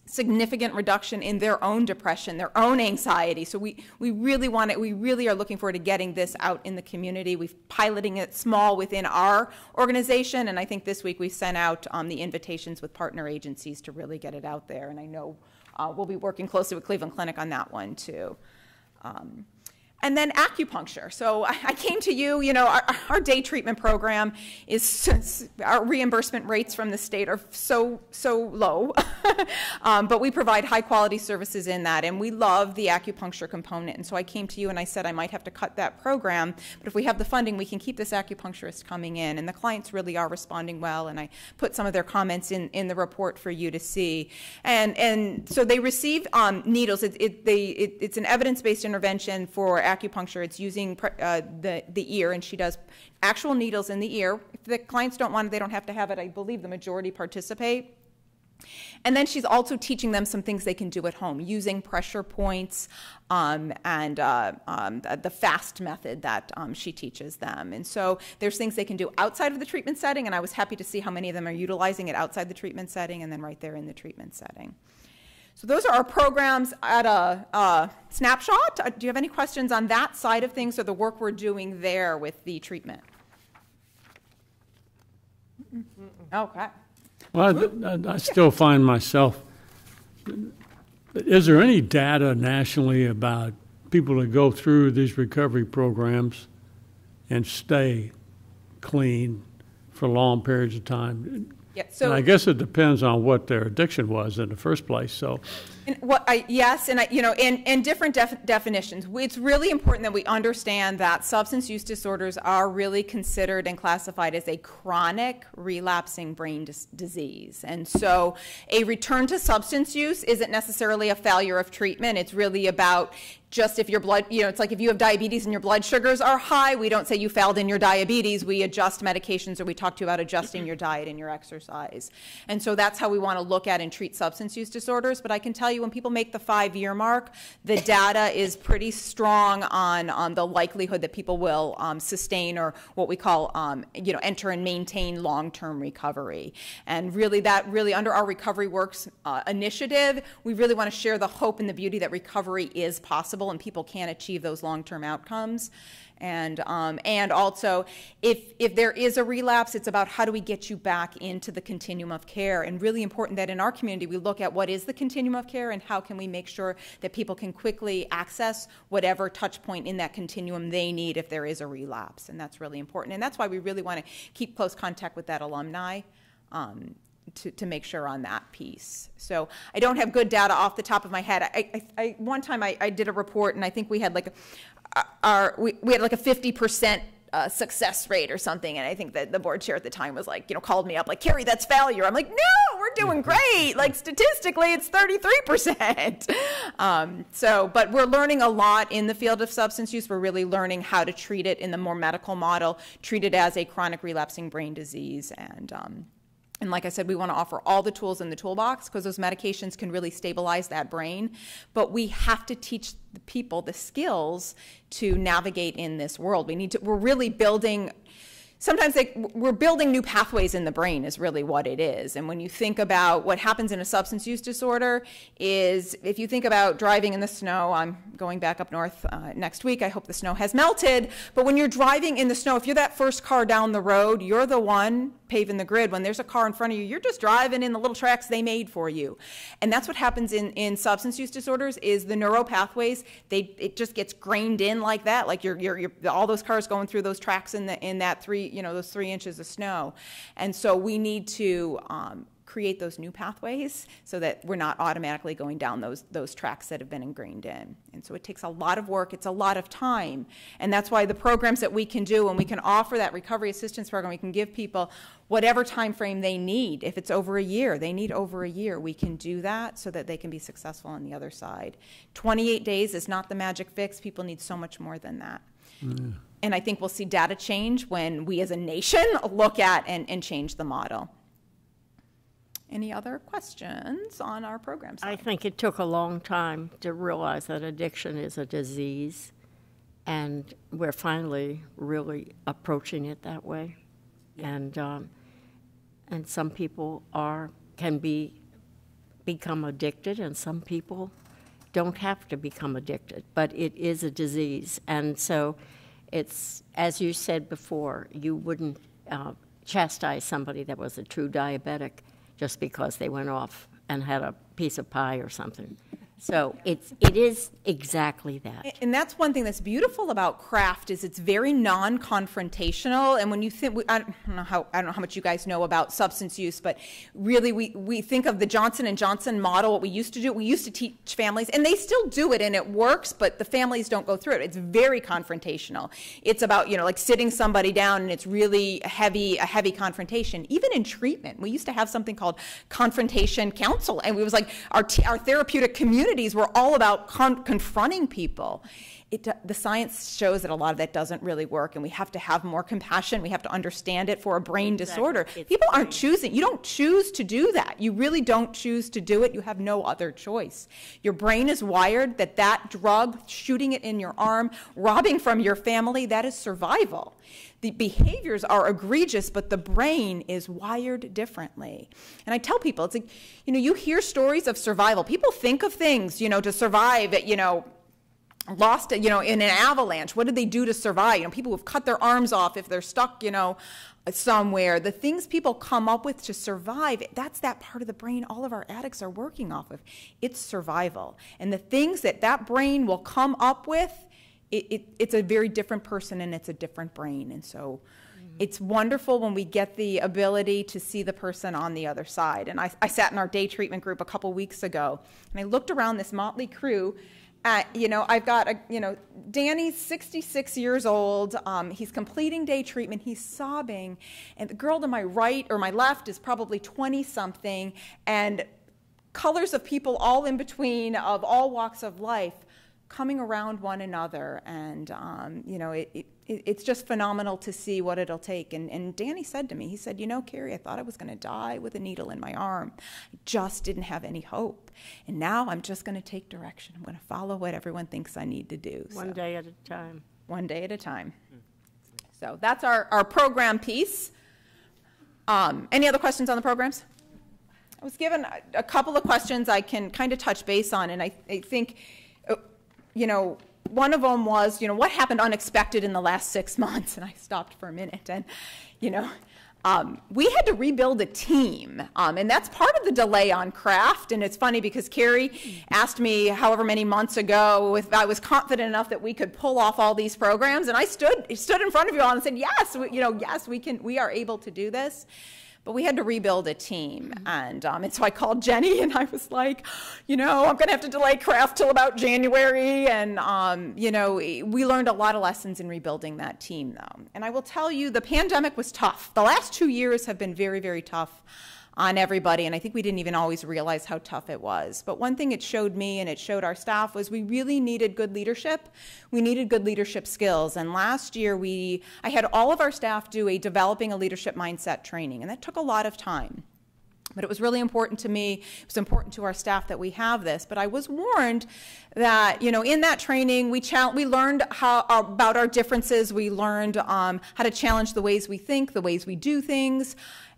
significant reduction in their own depression, their own anxiety. So we really are looking forward to getting this out in the community. We're piloting it small within our organization, and I think this week we sent out the invitations with partner agencies to really get it out there, and I know we'll be working closely with Cleveland Clinic on that one too. And then acupuncture. So I came to you, our day treatment program our reimbursement rates from the state are so low, but we provide high quality services in that, and we love the acupuncture component. And so I came to you and I said I might have to cut that program, but if we have the funding, we can keep this acupuncturist coming in. And the clients really are responding well, and I put some of their comments in the report for you to see. And so they receive needles. It's an evidence-based intervention for acupuncture. It's using the ear, and she does actual needles in the ear. If the clients don't want it, they don't have to have it. I believe the majority participate. And then she's also teaching them some things they can do at home, using pressure points and the FAST method that she teaches them. And so there's things they can do outside of the treatment setting, and I was happy to see how many of them are utilizing it outside the treatment setting and then right there in the treatment setting. So those are our programs at a snapshot. Do you have any questions on that side of things or the work we're doing there with the treatment? Okay. Well, I still find myself, is there any data nationally about people that go through these recovery programs and stay clean for long periods of time? Yeah, so and I guess it depends on what their addiction was in the first place. So, Yes, and different definitions. It's really important that we understand that substance use disorders are really considered and classified as a chronic relapsing brain disease. And so a return to substance use isn't necessarily a failure of treatment. It's really about just if your blood, it's like if you have diabetes and your blood sugars are high, we don't say you failed in your diabetes. We adjust medications, or we talk to you about adjusting your diet and your exercise. And so that's how we want to look at and treat substance use disorders. But I can tell you, when people make the 5-year mark, the data is pretty strong on the likelihood that people will sustain, or what we call, enter and maintain long-term recovery. And really, under our Recovery Works initiative, we really want to share the hope and the beauty that recovery is possible and people can achieve those long-term outcomes. And also, if there is a relapse, it's about how do we get you back into the continuum of care. And really important that in our community we look at what is the continuum of care and how can we make sure that people can quickly access whatever touch point in that continuum they need if there is a relapse. And that's really important. And that's why we really want to keep close contact with that alumni. To make sure on that piece. So I don't have good data off the top of my head. One time I did a report, and I think we had like we had like a 50% success rate or something, and I think that the board chair at the time was like, called me up like, Carrie, that's failure. I'm like, no, we're doing great. Like statistically, it's 33%. But we're learning a lot in the field of substance use. We're really learning how to treat it in the more medical model, treat it as a chronic relapsing brain disease, and like I said, we want to offer all the tools in the toolbox because those medications can really stabilize that brain. But we have to teach the people the skills to navigate in this world. We're really building, sometimes we're building new pathways in the brain is really what it is. And when you think about what happens in a substance use disorder is, if you think about driving in the snow, I'm going back up north next week, I hope the snow has melted, but when you're driving in the snow, if you're that first car down the road, you're the one paving the grid. When there's a car in front of you, you're just driving in the little tracks they made for you. And that's what happens in substance use disorders is the neural pathways, it just gets grained in like that, like you're all those cars going through those tracks in that those 3 inches of snow. And so we need to create those new pathways so that we're not automatically going down those tracks that have been ingrained in. And so it takes a lot of work, it's a lot of time. And that's why the programs that we can do, and we can offer that recovery assistance program, we can give people whatever time frame they need. If it's over a year, they need over a year, we can do that so that they can be successful on the other side. 28 days is not the magic fix. People need so much more than that. Mm. And I think we'll see data change when we as a nation look at and change the model. Any other questions on our program side? I think it took a long time to realize that addiction is a disease, and we're finally really approaching it that way. And some people can become addicted, and some people don't have to become addicted, but it is a disease. And so it's, as you said before, you wouldn't chastise somebody that was a true diabetic just because they went off and had a piece of pie or something. So it is exactly that. And that's one thing that's beautiful about craft is it's very non-confrontational. And when you think, I don't know how much you guys know about substance use, but really we think of the Johnson & Johnson model. What we used to do, we used to teach families, and they still do it and it works, but the families don't go through it. It's very confrontational. It's about, like sitting somebody down, and it's really a heavy confrontation. Even in treatment, we used to have something called confrontation counsel, and it was like our therapeutic communities were all about confronting people. The science shows that a lot of that doesn't really work, and we have to have more compassion. We have to understand it for a brain disorder. People aren't choosing. You don't choose to do that. You really don't choose to do it. You have no other choice. Your brain is wired that drug, shooting it in your arm, robbing from your family, that is survival. The behaviors are egregious, but the brain is wired differently. And I tell people, it's like, you hear stories of survival. People think of things, to survive, lost, in an avalanche. What did they do to survive? People who've cut their arms off if they're stuck, somewhere. The things people come up with to survive, that's that part of the brain all of our addicts are working off of. It's survival. And the things that brain will come up with, it's a very different person, and it's a different brain. And so It's wonderful when we get the ability to see the person on the other side. And I sat in our day treatment group a couple weeks ago, and I looked around this motley crew. I've got, Danny's 66 years old. He's completing day treatment. He's sobbing. And the girl to my right or my left is probably 20-something. And colors of people all in between, of all walks of life, coming around one another. And, it's just phenomenal to see what it'll take. And Danny said to me, he said, Carrie, I thought I was going to die with a needle in my arm. I just didn't have any hope. And now I'm just going to take direction. I'm going to follow what everyone thinks I need to do. One day at a time. One day at a time. So that's our program piece. Any other questions on the programs? I was given a couple of questions I can kind of touch base on, and I think, one of them was, what happened unexpected in the last 6 months? And I stopped for a minute, and, we had to rebuild a team, and that's part of the delay on craft. And it's funny because Carrie asked me however many months ago if I was confident enough that we could pull off all these programs, and I stood in front of you all and said, yes, yes, we are able to do this. But we had to rebuild a team, and so I called Jenny, and I was like, I'm going to have to delay craft till about January, and, we learned a lot of lessons in rebuilding that team, though. And I will tell you, the pandemic was tough. The last 2 years have been very, very tough on everybody, and I think we didn't even always realize how tough it was. But one thing it showed me and it showed our staff was we really needed good leadership. We needed good leadership skills. And last year I had all of our staff do a developing a leadership mindset training, and that took a lot of time. But it was really important to me, it was important to our staff that we have this. But I was warned that, in that training, we learned about our differences. We learned how to challenge the ways we think, the ways we do things.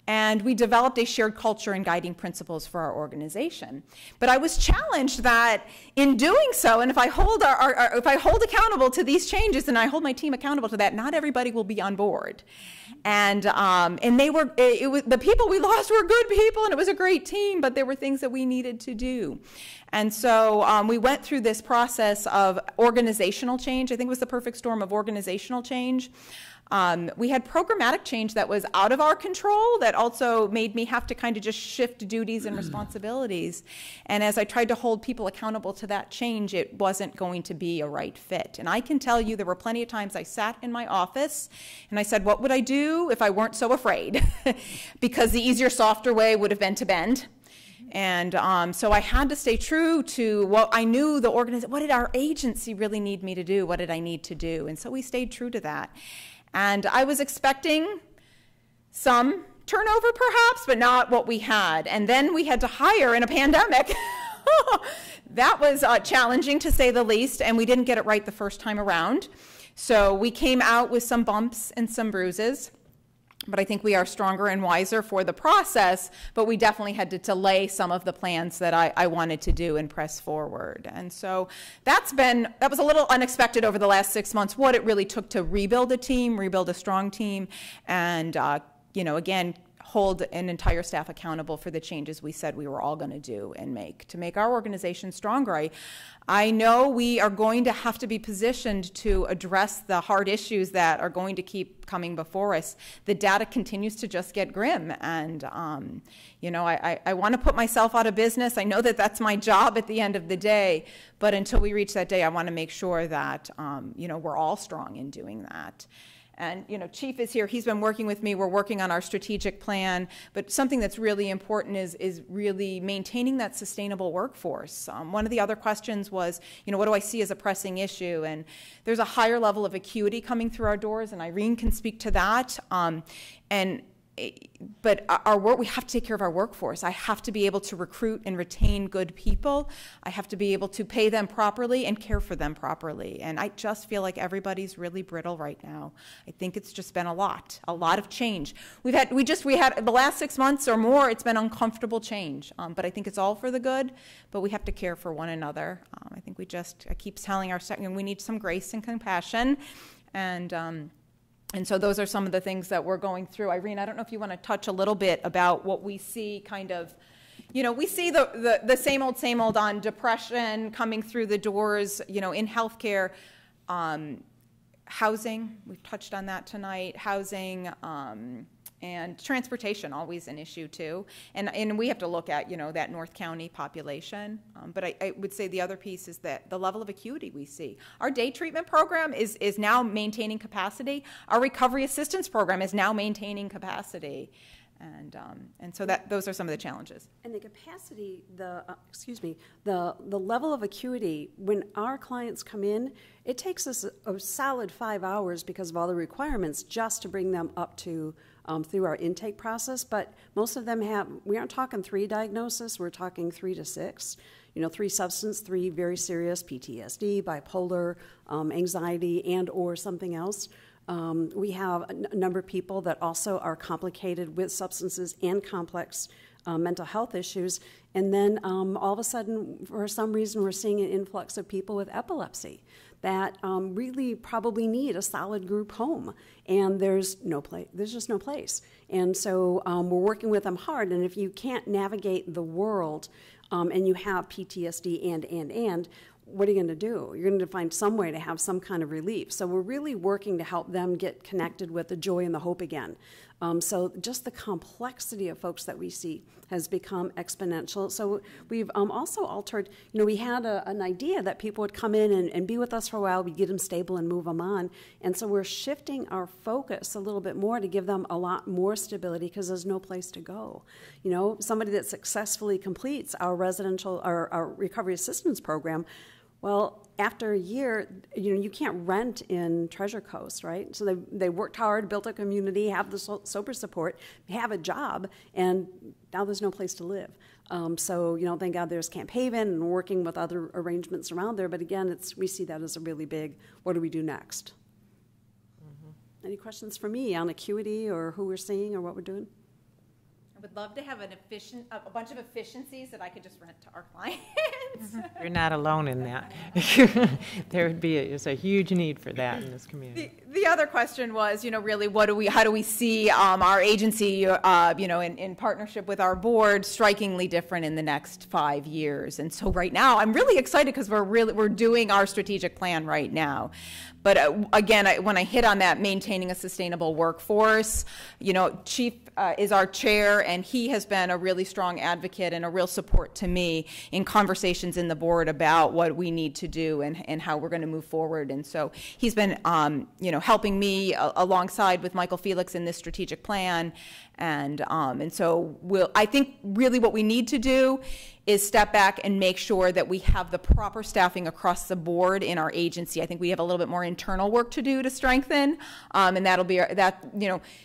And we developed a shared culture and guiding principles for our organization. But I was challenged that in doing so, and if I hold if I hold accountable to these changes and I hold my team accountable to that, not everybody will be on board. And the people we lost were good people, and it was a great team, but there were things that we needed to do. And so we went through this process of organizational change. I think it was the perfect storm of organizational change. We had programmatic change that was out of our control that also made me have to kind of just shift duties and responsibilities. And as I tried to hold people accountable to that change, it wasn't going to be a right fit. And I can tell you there were plenty of times I sat in my office and I said, what would I do if I weren't so afraid? Because the easier, softer way would have been to bend. And so I had to stay true to what I knew what did our agency really need me to do? What did I need to do? And so we stayed true to that. And I was expecting some turnover perhaps, but not what we had. And then we had to hire in a pandemic. That was challenging to say the least, and we didn't get it right the first time around. So we came out with some bumps and some bruises. But I think we are stronger and wiser for the process, but we definitely had to delay some of the plans that I wanted to do and press forward. And so that was a little unexpected over the last 6 months, what it really took to rebuild a team, rebuild a strong team, and, again, hold an entire staff accountable for the changes we said we were all going to do and to make our organization stronger. I know we are going to have to be positioned to address the hard issues that are going to keep coming before us. The data continues to just get grim, and I want to put myself out of business. I know that that's my job at the end of the day, but until we reach that day, I want to make sure that we're all strong in doing that. And, Chief is here. He's been working with me. We're working on our strategic plan. But something that's really important is really maintaining that sustainable workforce. One of the other questions was, what do I see as a pressing issue? And there's a higher level of acuity coming through our doors, and Irene can speak to that. But our work, we have to take care of our workforce. I have to be able to recruit and retain good people. I have to be able to pay them properly and care for them properly. And I just feel like everybody's really brittle right now. I think it's just been a lot of change. We had the last 6 months or more, it's been uncomfortable change. But I think it's all for the good, but we have to care for one another. I think I keep telling we need some grace and compassion. And so those are some of the things that we're going through. Irene, I don't know if you want to touch a little bit about what we see we see the same old on depression coming through the doors, in healthcare. Housing, we've touched on that tonight. Housing, and transportation, always an issue too. And we have to look at, that North County population. But I would say the other piece is that the level of acuity we see. Our day treatment program is now maintaining capacity. Our recovery assistance program is now maintaining capacity. And so those are some of the challenges. And the capacity, the level of acuity, when our clients come in, it takes us a solid 5 hours because of all the requirements just to bring them up to through our intake process. But most of them we aren't talking 3 diagnoses, we're talking 3 to 6. 3 substance, 3 very serious PTSD, bipolar, anxiety, and or something else. We have a number of people that also are complicated with substances and complex mental health issues. And then all of a sudden, for some reason, we're seeing an influx of people with epilepsy that really probably need a solid group home. And there's just no place. And so we're working with them hard. And if you can't navigate the world and you have PTSD and, what are you going to do? You're going to find some way to have some kind of relief. So we're really working to help them get connected with the joy and the hope again. So just the complexity of folks that we see has become exponential. So we've also altered, we had an idea that people would come in and be with us for a while, we'd get them stable and move them on. And so we're shifting our focus a little bit more to give them a lot more stability because there's no place to go. Somebody that successfully completes our our recovery assistance program, well, after a year, you can't rent in Treasure Coast, right? So they worked hard, built a community, have the sober support, have a job, and now there's no place to live. So, thank God there's Camp Haven and working with other arrangements around there. But again, we see that as a really big, what do we do next? Mm-hmm. Any questions for me on acuity or who we're seeing or what we're doing? Would love to have a bunch of efficiencies that I could just rent to our clients. You're not alone in that. There's a huge need for that in this community. The other question was, really, how do we see our agency, in partnership with our board, strikingly different in the next 5 years? And so right now, I'm really excited because we're doing our strategic plan right now. But again, when I hit on that, maintaining a sustainable workforce, Chief is our chair, and he has been a really strong advocate and a real support to me in conversations in the board about what we need to do and how we're going to move forward. And so he's been, helping me alongside with Michael Felix in this strategic plan. And so I think really what we need to do is step back and make sure that we have the proper staffing across the board in our agency. I think we have a little bit more internal work to do to strengthen, and that'll be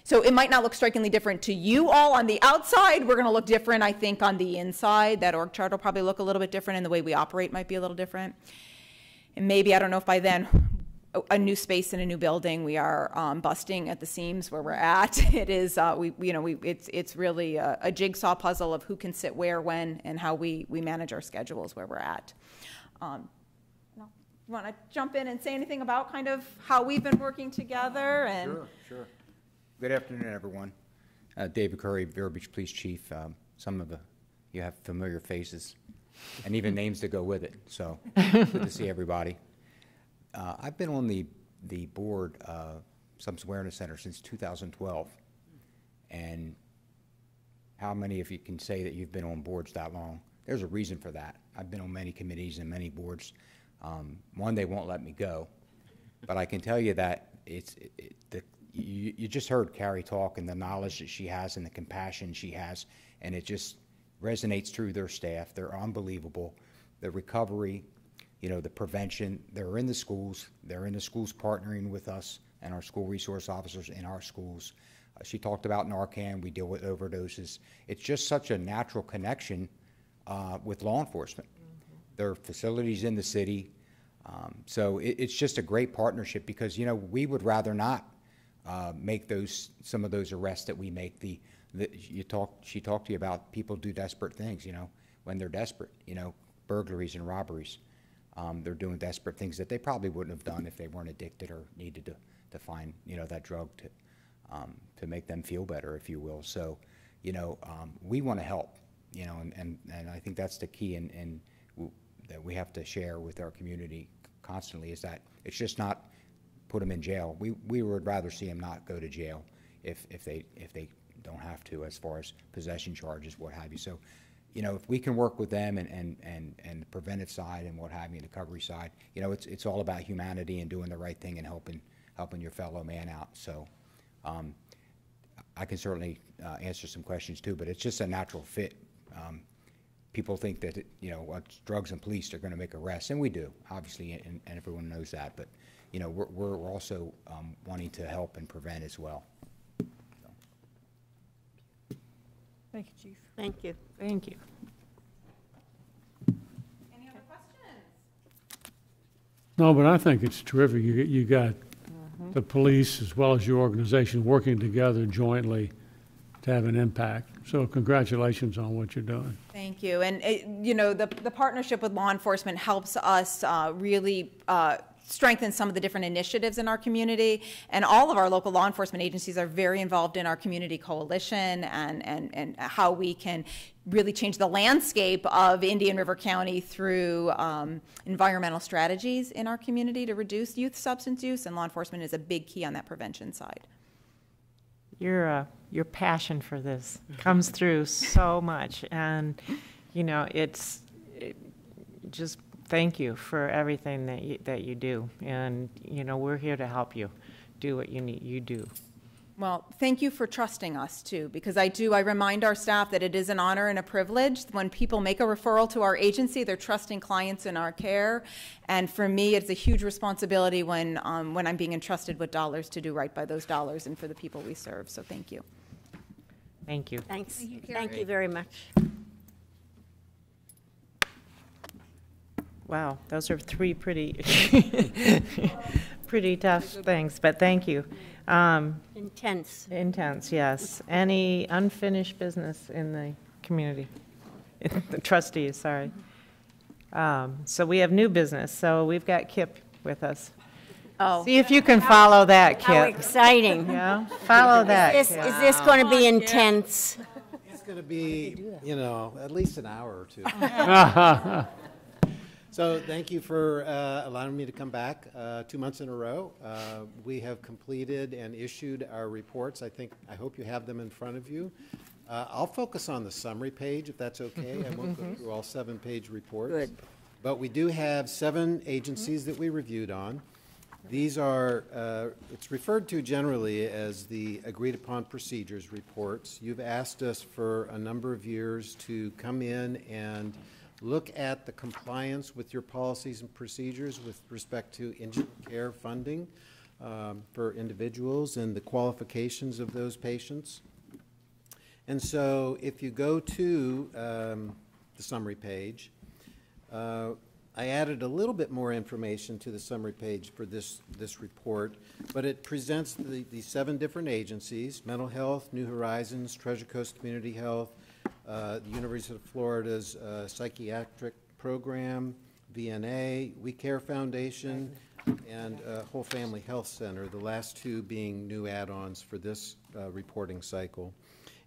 so it might not look strikingly different to you all on the outside. We're going to look different, I think, on the inside. That org chart will probably look a little bit different, and the way we operate might be a little different. And maybe, I don't know if by then, a new space in a new building, we are busting at the seams where we're at. It is, it's really a jigsaw puzzle of who can sit where, when, and how we manage our schedules where we're at. You want to jump in and say anything about kind of how we've been working together? And Sure. Good afternoon, everyone. David Curry, Vero Beach Police Chief. Some of you have familiar faces and even names that go with it. So good to see everybody. I've been on the board Substance Awareness Center since 2012, and how many of you can say that you've been on boards that long? There's a reason for that. I've been on many committees and many boards. One, they won't let me go, but I can tell you that you just heard Carrie talk and the knowledge that she has and the compassion she has, and it just resonates through their staff. They're unbelievable. The recovery, the prevention, they're in the schools. They're in the schools partnering with us and our school resource officers in our schools. She talked about Narcan. We deal with overdoses. It's just such a natural connection with law enforcement. Mm-hmm. There are facilities in the city. So it's just a great partnership because, we would rather not make some of those arrests that we make. She talked to you about people do desperate things, when they're desperate, burglaries and robberies. They're doing desperate things that they probably wouldn't have done if they weren't addicted or needed to find, that drug to make them feel better, if you will. So, we want to help, and I think that's the key and that we have to share with our community constantly is that it's just not put them in jail. We would rather see them not go to jail if they don't have to, as far as possession charges, what have you. So, you know, if we can work with them and the preventive side and what have you, the recovery side, you know, it's all about humanity and doing the right thing and helping your fellow man out. So I can certainly answer some questions too, but it's just a natural fit. People think that, you know, drugs and police are going to make arrests, and we do, obviously, and everyone knows that. But, you know, we're also wanting to help and prevent as well. Thank you, Chief. Thank you. Thank you. Any other questions? No, but I think it's terrific. You got the police as well as your organization working together jointly to have an impact. So congratulations on what you're doing. Thank you. And, you know, the partnership with law enforcement helps us really strengthen some of the different initiatives in our community. And all of our local law enforcement agencies are very involved in our community coalition and how we can really change the landscape of Indian River County through environmental strategies in our community to reduce youth substance use, and law enforcement is a big key on that prevention side. Your passion for this comes through so much, and you know, just thank you for everything that you do, and you know, we're here to help you do what you do. Well, thank you for trusting us too, because I remind our staff that it is an honor and a privilege. When people make a referral to our agency, they're trusting clients in our care. And for me, it's a huge responsibility when I'm being entrusted with dollars to do right by those dollars and for the people we serve. So thank you. Thank you. Thanks. Thank you very much. Wow, those are three pretty tough things, but thank you. Intense. Intense, yes. Any unfinished business in the community? The trustees, sorry. So we have new business. So we've got Kip with us. Oh. See if you can follow that, Kip. How exciting. Yeah, follow that. Is this going to be intense? It's going to be, you know, at least an hour or two. So thank you for allowing me to come back 2 months in a row. We have completed and issued our reports. I hope you have them in front of you. I'll focus on the summary page, if that's okay. I won't go through all 7-page reports. Good. But we do have 7 agencies that we reviewed on. These are, it's referred to generally as the agreed upon procedures reports. You've asked us for a number of years to come in and look at the compliance with your policies and procedures with respect to indigent care funding for individuals and the qualifications of those patients. And so if you go to the summary page, I added a little bit more information to the summary page for this report, but it presents the 7 different agencies: Mental Health, New Horizons, Treasure Coast Community Health, the University of Florida's Psychiatric Program, VNA, We Care Foundation, and Whole Family Health Center, the last 2 being new add-ons for this reporting cycle.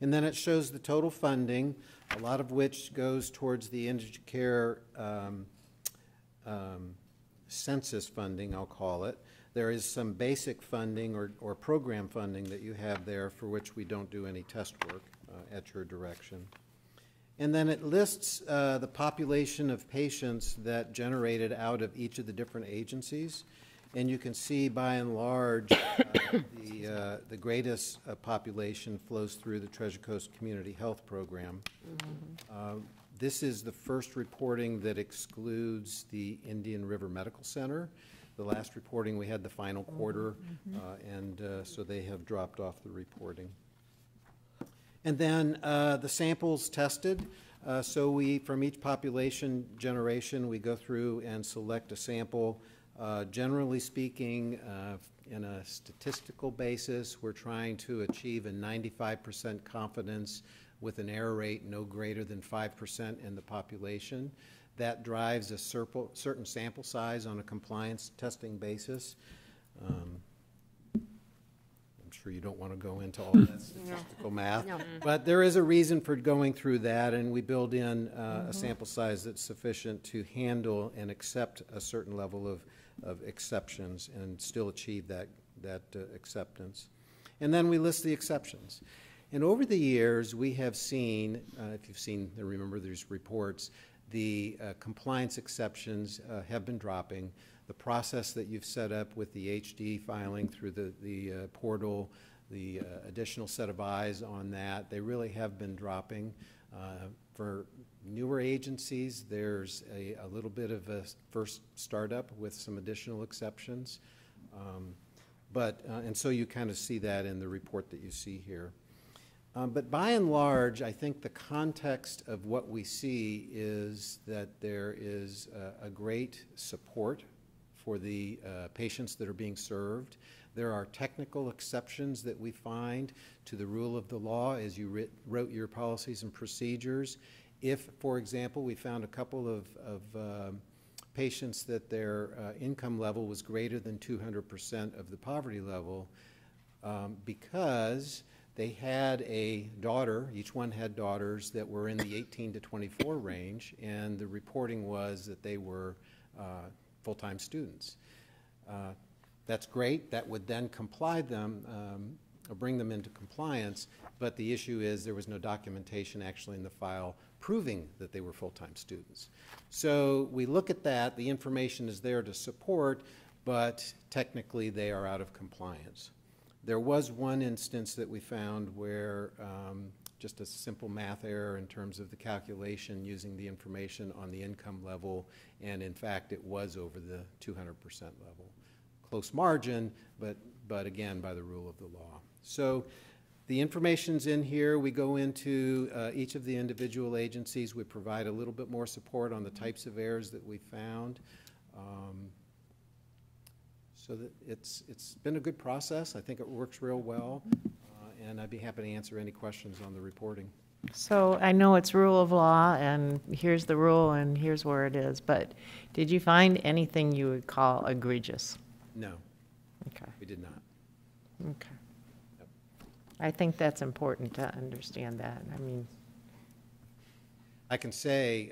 And then it shows the total funding, a lot of which goes towards the indigent care census funding, I'll call it. There is some basic funding or program funding that you have there for which we don't do any test work at your direction. And then it lists the population of patients that generated out of each of the different agencies. And you can see, by and large, the greatest population flows through the Treasure Coast Community Health Program. This is the first reporting that excludes the Indian River Medical Center. The last reporting we had the final quarter, and so they have dropped off the reporting. And then the samples tested. So we, from each population generation, we go through and select a sample. Generally speaking, in a statistical basis, we're trying to achieve a 95% confidence with an error rate no greater than 5% in the population. That drives a certain sample size on a compliance testing basis. I'm sure you don't want to go into all that statistical math. No. But there is a reason for going through that, and we build in a sample size that's sufficient to handle and accept a certain level of exceptions and still achieve that acceptance. And then we list the exceptions. And over the years, we have seen, if you've seen, remember these reports, the compliance exceptions have been dropping. The process that you've set up with the HD filing through the portal, the additional set of eyes on that, they really have been dropping. For newer agencies, there's a little bit of a first startup with some additional exceptions. And so you kind of see that in the report that you see here. But by and large, I think the context of what we see is that there is a great support for the patients that are being served. There are technical exceptions that we find to the rule of the law as you wrote your policies and procedures. If, for example, we found a couple of patients that their income level was greater than 200% of the poverty level because they had a daughter, each one had daughters that were in the 18 to 24 range, and the reporting was that they were full-time students. That's great. That would then comply them, or bring them into compliance, but the issue is there was no documentation actually in the file proving that they were full-time students. So we look at that. The information is there to support, but technically they are out of compliance. There was one instance that we found where just a simple math error in terms of the calculation using the information on the income level, and in fact it was over the 200% level. Close margin, but again by the rule of the law. So the information's in here. We go into each of the individual agencies. We provide a little bit more support on the types of errors that we found. So that it's been a good process. I think it works real well, and I'd be happy to answer any questions on the reporting. So I know it's rule of law, and here's the rule, and here's where it is, but did you find anything you would call egregious? No. Okay. We did not. Okay. Yep. I think that's important to understand that. I mean, I can say,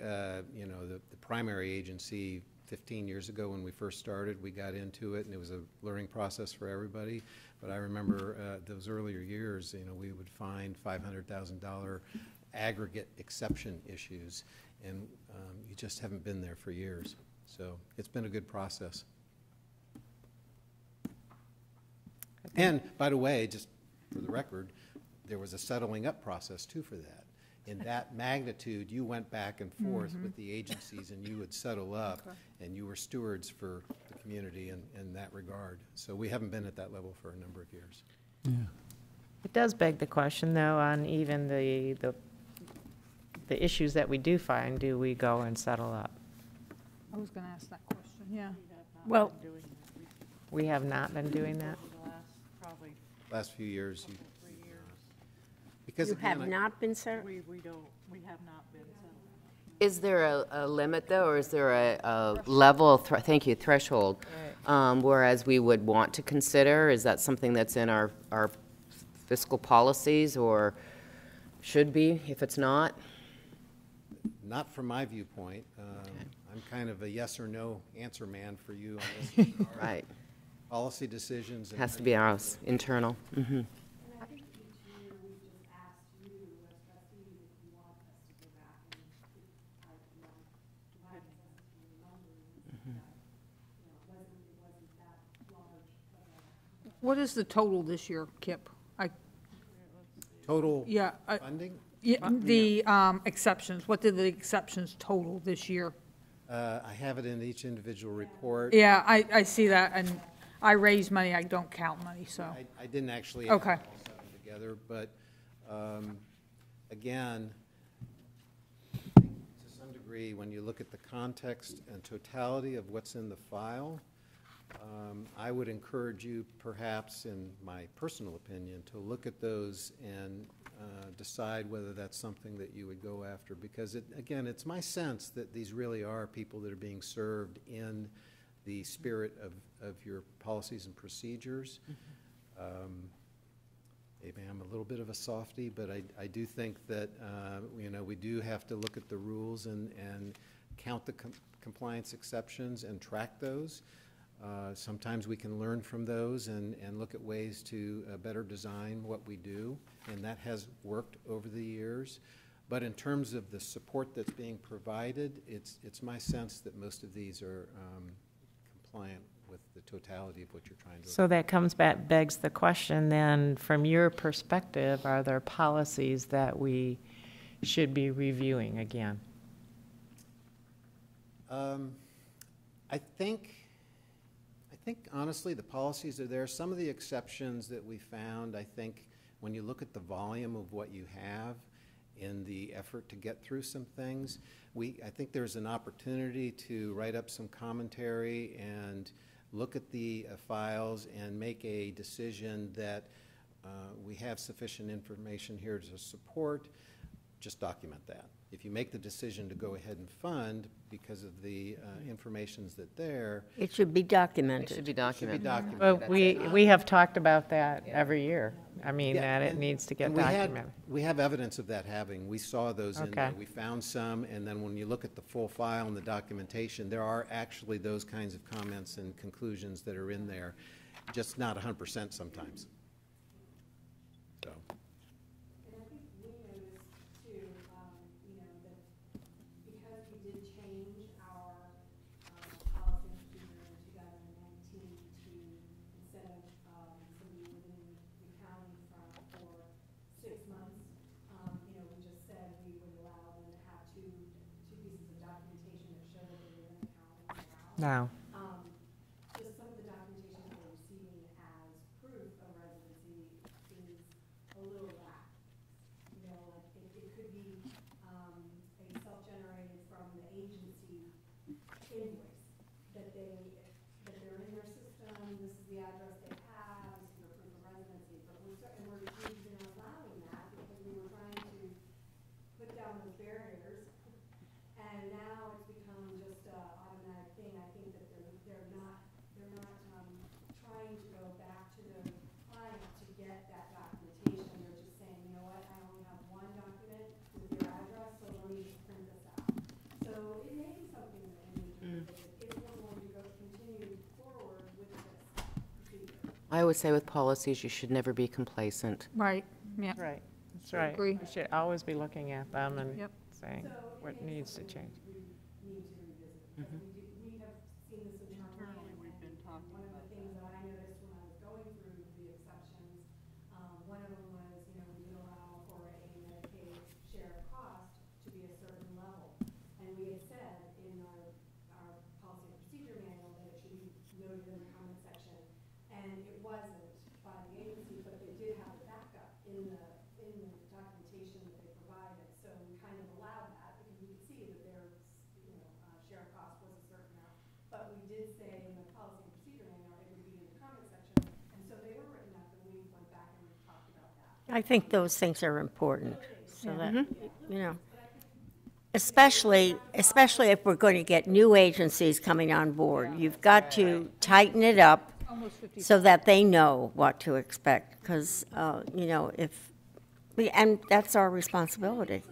you know, the primary agency 15 years ago when we first started, we got into it, and it was a learning process for everybody. But I remember those earlier years, you know, we would find $500,000 aggregate exception issues, and you just haven't been there for years. So it's been a good process. And by the way, just for the record, there was a settling up process too for that. In that magnitude, you went back and forth with the agencies, and you would settle up, and you were stewards for the community in that regard. So we haven't been at that level for a number of years. Yeah. it does beg the question, though, on even the issues that we do find, do we go and settle up? I was going to ask that question, yeah. Well, We have not been doing that? Last few years. Because you again, have not been settled? We have not been settled. Is there a limit, though, or is there a level, thank you, threshold, whereas we would want to consider? Is that something that's in our fiscal policies, or should be, if it's not? Not from my viewpoint. I'm kind of a yes or no answer man for you on this. Right. Policy decisions. Has to be ours, internal. Mm-hmm. What is the total this year, Kip? Total Yeah, funding? Yeah, the exceptions, what did the exceptions total this year? I have it in each individual report. Yeah, I see that, and I raise money, I don't count money, so. I didn't actually Okay. add all seven together, but again, to some degree, when you look at the context and totality of what's in the file, I would encourage you, perhaps, in my personal opinion, to look at those and decide whether that's something that you would go after. Because, again, it's my sense that these really are people that are being served in the spirit of your policies and procedures. maybe I'm a little bit of a softie, but I do think that, you know, we do have to look at the rules and count the compliance exceptions and track those. Sometimes we can learn from those and look at ways to better design what we do, and that has worked over the years. But in terms of the support that's being provided, it's my sense that most of these are compliant with the totality of what you're trying to. So that comes back, begs the question then, from your perspective, are there policies that we should be reviewing again? I think honestly the policies are there. Some of the exceptions that we found, I think when you look at the volume of what you have in the effort to get through some things, I think there's an opportunity to write up some commentary and look at the files and make a decision that we have sufficient information here to support. Just document that. If you make the decision to go ahead and fund because of the information's that there, It should be documented. It should be documented. But we have talked about that every year. I mean, that it needs to get and documented. we have evidence of that happening. We saw those in there. Okay. We found some, and then when you look at the full file and the documentation, there are actually those kinds of comments and conclusions that are in there, just not 100% sometimes. So. No. Just some of the documentation that we're receiving as proof of residency is a little lax. You know, like it could be a self-generated from the agency invoice that they're in their system. This is the address they have. This is their proof of residency. But we're refusing and allowing that because we were trying to put down those barriers, and now it's become just a automatic thing. I think that they're not trying to go back to the client to get that documentation. They're just saying, you know what, I only have one document with your address, so let me just print this out. So it may be something that we need to revisit if we're going to go continue forward with this procedure. I would say with policies, you should never be complacent. Right, yeah. Right, that's right. Agree. We should always be looking at them and Yep. saying what needs to change. We have seen this internally, and one of the things that I noticed when I was going through the exceptions, one of them was, you know, we did allow for a Medicaid share of cost to be a certain level. And we had said in our policy and procedure manual that it should be noted in the comment section. And it wasn't by the agency, but they did have a backup in the documentation that they provided. So we kind of allowed that because we could see that their, you know, share of cost was a certain amount. But we did say in the policy and procedure manual it would be in the comment section. And so they were written up and we went back and talked about that. I think those things are important, so that, you know, especially if we're going to get new agencies coming on board. You've got to tighten it up so that they know what to expect, because, you know, and that's our responsibility.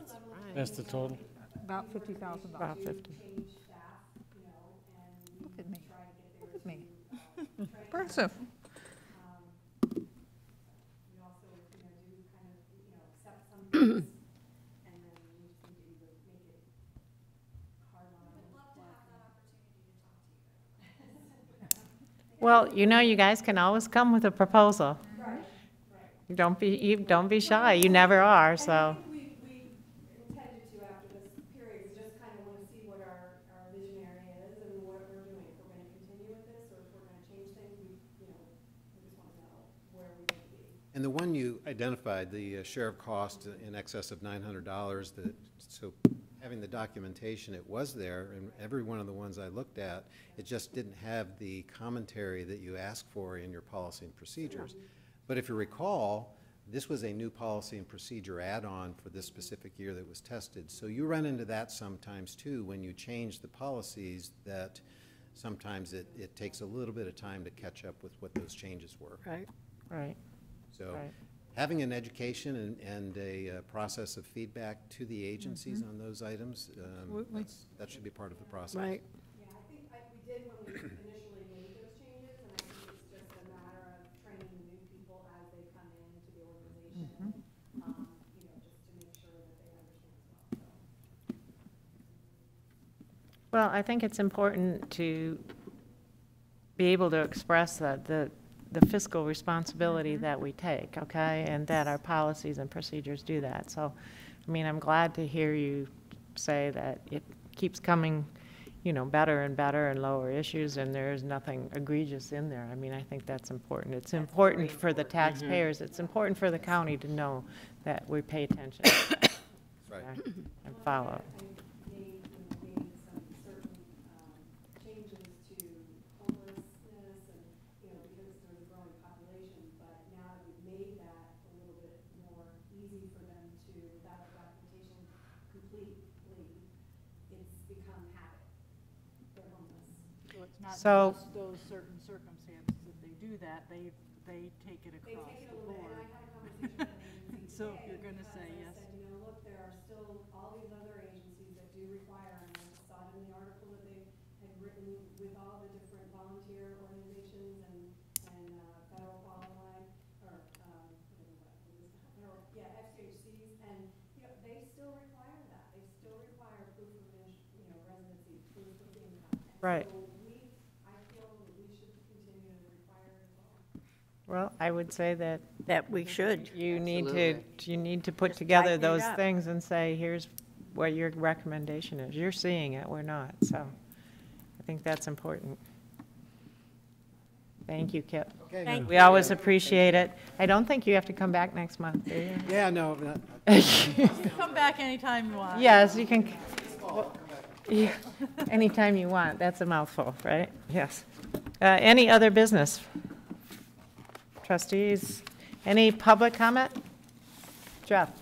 That's the total. About $50,000. About 50. Look at me. Look at me. Impressive. We also, you know, do kind of, you know, accept some things and then we just need to either make it hard on them. Would love to have that opportunity to talk to you. Well, you know, you guys can always come with a proposal. Right. Don't be shy. You never are, so. We intended to after this period, we just kind of want to see what our vision area is and what we're doing. If we're going to continue with this or if we're going to change things, we just want to know where we need to be. And the one you identified, the share of cost in excess of $900, so having the documentation, it was there, and every one of the ones I looked at, it just didn't have the commentary that you asked for in your policy and procedures. But if you recall, this was a new policy and procedure add-on for this specific year that was tested. So you run into that sometimes too when you change the policies, that sometimes it takes a little bit of time to catch up with what those changes were. Right. Right. So Right. having an education and a process of feedback to the agencies on those items, that should be part of the process. Right. Yeah, I think we did when we initially made those changes, and I think it's just a matter of training the new people as they come into the organization, you know, just to make sure that they understand as well. Well, I think it's important to be able to express the fiscal responsibility that we take, okay, and that our policies and procedures do that. So, I mean, I'm glad to hear you say that it keeps coming, you know, better and better and lower issues, and there's nothing egregious in there. I mean, I think that's important. It's important for the taxpayers. It's important for the county to know that we pay attention Right. and follow. So- Just those certain circumstances, if they do that, they take it across the board. And I had a conversation with an agency So if today you're gonna because say I yes. said, you know, look, there are still all these other agencies that do require, and I saw it in the article that they had written with all the different volunteer organizations and federal qualified, or, federal, yeah, FCHCs, and, you know, they still require that. They still require proof of, residency, proof of income. And Right. so I feel that we should continue to require it as well. Well, I would say that we should. You need Absolutely. to put Just together tighten it those up. things and say, here's what your recommendation is. You're seeing it, we're not. So I think that's important. Thank you, Kip. Okay. Thank We always appreciate it. I don't think you have to come back next month, do you? Yeah, no. Come back anytime you want. Yes, you can. Yeah, anytime you want. That's a mouthful, right? Yes. Any other business? Trustees, any public comment? Jeff?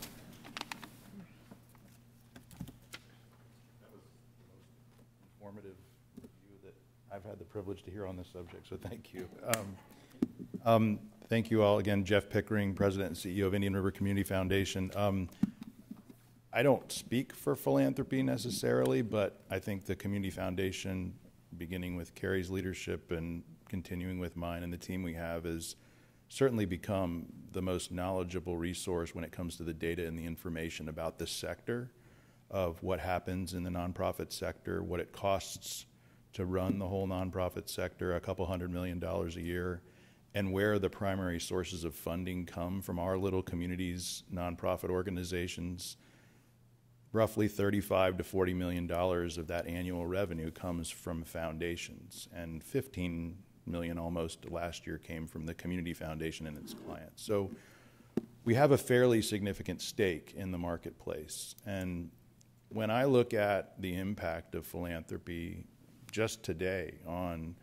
Informative view that I've had the privilege to hear on this subject, so thank you. Thank you all again. Jeff Pickering, President and CEO of Indian River Community Foundation. I don't speak for philanthropy necessarily, but I think the Community Foundation, beginning with Carrie's leadership and continuing with mine and the team we have, has certainly become the most knowledgeable resource when it comes to the data and the information about this sector of what happens in the nonprofit sector, what it costs to run the whole nonprofit sector, $200 million a year, and where the primary sources of funding come from our little communities, nonprofit organizations. Roughly $35 to $40 million of that annual revenue comes from foundations, and 15 million almost last year came from the Community Foundation and its clients. So we have a fairly significant stake in the marketplace. And when I look at the impact of philanthropy just today on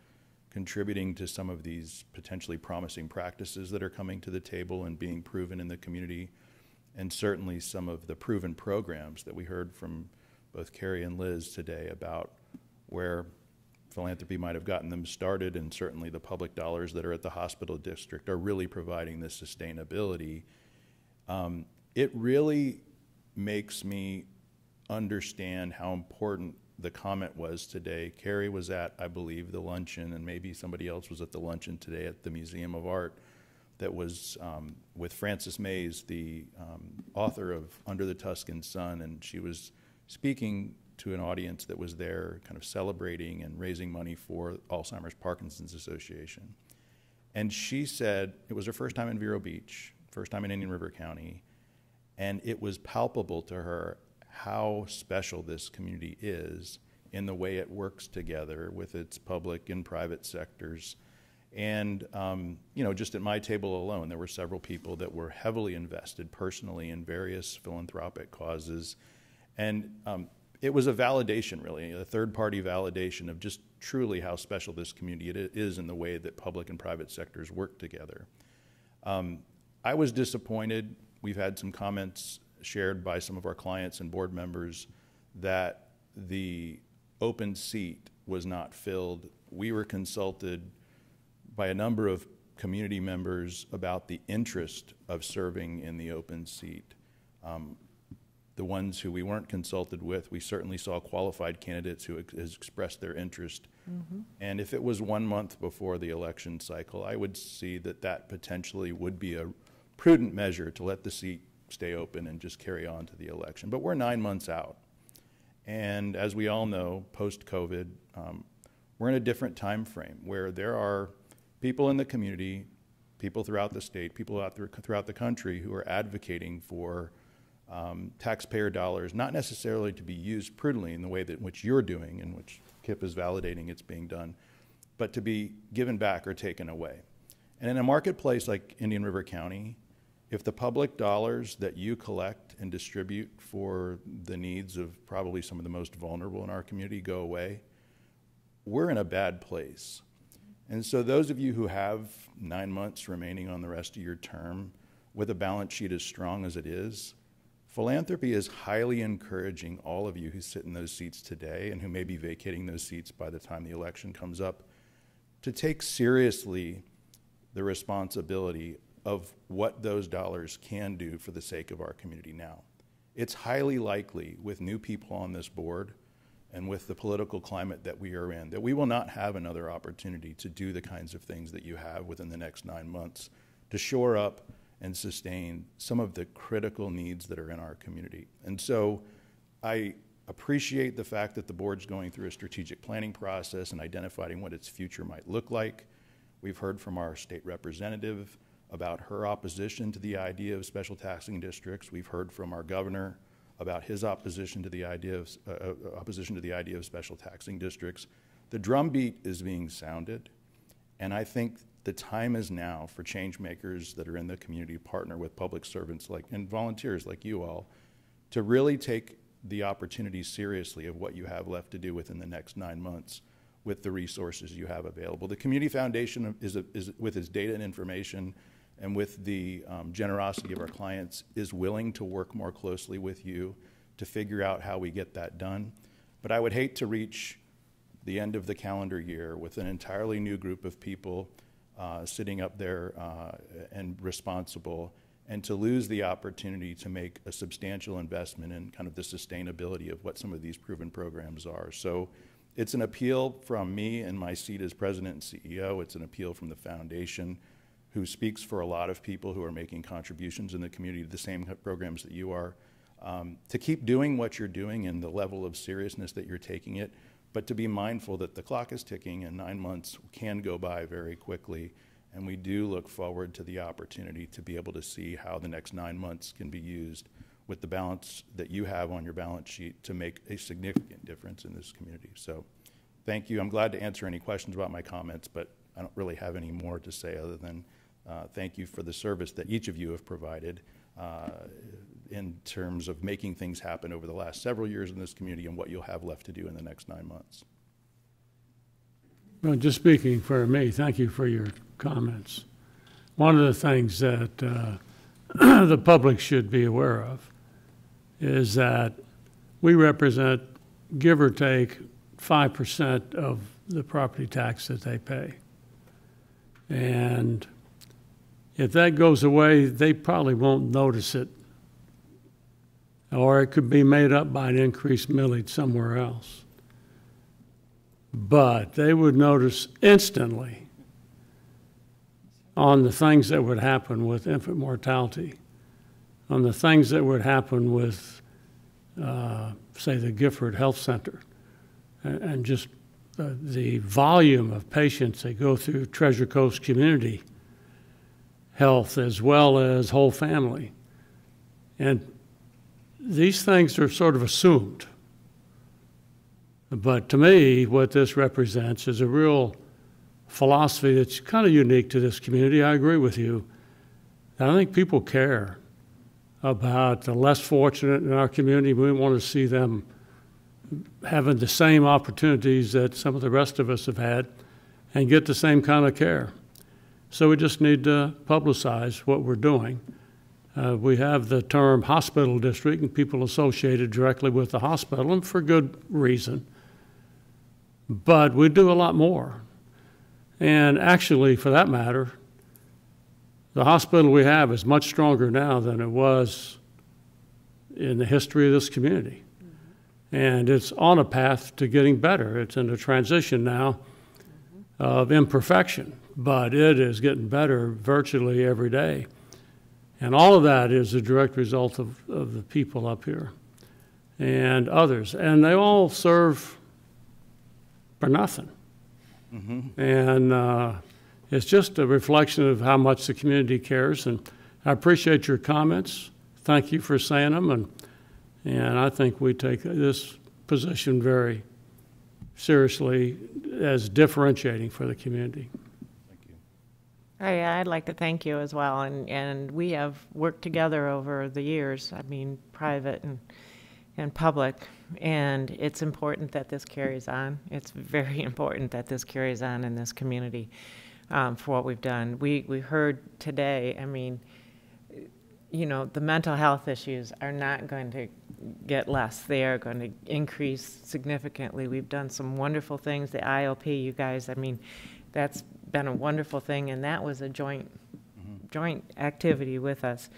contributing to some of these potentially promising practices that are coming to the table and being proven in the community, and certainly some of the proven programs that we heard from both Carrie and Liz today about where philanthropy might have gotten them started, and certainly the public dollars that are at the hospital district are really providing this sustainability. It really makes me understand how important the comment was today. Carrie was at, I believe, the luncheon, and maybe somebody else was at the luncheon today at the Museum of Art that was with Frances Mays, the author of Under the Tuscan Sun, and she was speaking to an audience that was there kind of celebrating and raising money for Alzheimer's Parkinson's Association. And she said it was her first time in Vero Beach, first time in Indian River County, and it was palpable to her how special this community is in the way it works together with its public and private sectors. And, just at my table alone, there were several people that were heavily invested personally in various philanthropic causes. And it was a validation, really, a third-party validation of just truly how special this community is in the way that public and private sectors work together. I was disappointed. We've had some comments shared by some of our clients and board members that the open seat was not filled. We were consulted by a number of community members about the interest of serving in the open seat. The ones who we weren't consulted with, we certainly saw qualified candidates who has expressed their interest. And if it was 1 month before the election cycle, I would see that that potentially would be a prudent measure to let the seat stay open and just carry on to the election. But we're 9 months out. And as we all know, post-COVID, we're in a different time frame where there are people in the community, people throughout the state, people out throughout the country who are advocating for taxpayer dollars, not necessarily to be used prudently in the way that which you're doing and which KIP is validating it's being done, but to be given back or taken away. And in a marketplace like Indian River County, if the public dollars that you collect and distribute for the needs of probably some of the most vulnerable in our community go away, we're in a bad place. And so those of you who have 9 months remaining on the rest of your term with a balance sheet as strong as it is, philanthropy is highly encouraging all of you who sit in those seats today and who may be vacating those seats by the time the election comes up to take seriously the responsibility of what those dollars can do for the sake of our community now. It's highly likely with new people on this board and with the political climate that we are in that we will not have another opportunity to do the kinds of things that you have within the next 9 months to shore up and sustain some of the critical needs that are in our community. And so I appreciate the fact that the board's going through a strategic planning process and identifying what its future might look like. We've heard from our state representative about her opposition to the idea of special taxing districts. We've heard from our governor about his opposition to the idea of special taxing districts. The drumbeat is being sounded, and I think the time is now for change makers that are in the community to partner with public servants and volunteers like you all to really take the opportunity seriously of what you have left to do within the next 9 months with the resources you have available. The Community Foundation is with its data and information and with the generosity of our clients is willing to work more closely with you to figure out how we get that done. But I would hate to reach the end of the calendar year with an entirely new group of people sitting up there and responsible, and to lose the opportunity to make a substantial investment in kind of the sustainability of what some of these proven programs are. So it's an appeal from me in my seat as president and CEO. It's an appeal from the foundation, who speaks for a lot of people who are making contributions in the community to the same programs that you are, to keep doing what you're doing and the level of seriousness that you're taking it, but to be mindful that the clock is ticking and 9 months can go by very quickly. And we do look forward to the opportunity to be able to see how the next 9 months can be used with the balance that you have on your balance sheet to make a significant difference in this community. So thank you. I'm glad to answer any questions about my comments, but I don't really have any more to say other than thank you for the service that each of you have provided in terms of making things happen over the last several years in this community and what you'll have left to do in the next 9 months. Well, just speaking for me, thank you for your comments. One of the things that the public should be aware of is that we represent, give or take, 5% of the property tax that they pay. And if that goes away, they probably won't notice it. Or it could be made up by an increased millage somewhere else. But they would notice instantly on the things that would happen with infant mortality, on the things that would happen with, say, the Gifford Health Center, and just the volume of patients that go through Treasure Coast Community Health as well as whole family. And these things are sort of assumed. But to me, what this represents is a real philosophy that's kind of unique to this community. I agree with you. I think people care about the less fortunate in our community. We want to see them having the same opportunities that some of the rest of us have had and get the same kind of care. So we just need to publicize what we're doing. We have the term hospital district and people associated directly with the hospital, and for good reason. But we do a lot more. And actually, for that matter, The hospital we have is much stronger now than it was in the history of this community. And it's on a path to getting better. It's in a transition now of imperfection, but it is getting better virtually every day. And all of that is a direct result of the people up here and others. And they all serve for nothing. And it's just a reflection of how much the community cares. And I appreciate your comments. Thank you for saying them. And I think we take this position very seriously as differentiating for the community. I'd like to thank you as well, and we have worked together over the years, I mean, private and public, and it's important that this carries on. It's very important that this carries on in this community for what we've done. We heard today, I mean, you know, the mental health issues are not going to get less. They are going to increase significantly. We've done some wonderful things. The IOP, you guys, I mean, that's been a wonderful thing, and that was a joint activity with us.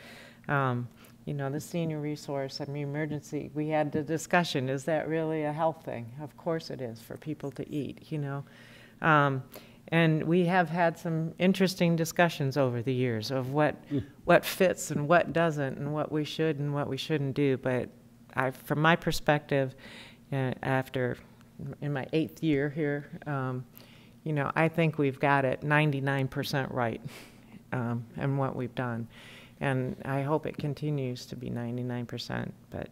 You know, the senior resource, I mean, emergency, we had the discussion, is that really a health thing? Of course it is, for people to eat, you know. And we have had some interesting discussions over the years of what fits and what doesn't, and what we should and what we shouldn't do. But from my perspective, in my 8th year here, you know, I think we've got it 99% right in what we've done. And I hope it continues to be 99%. But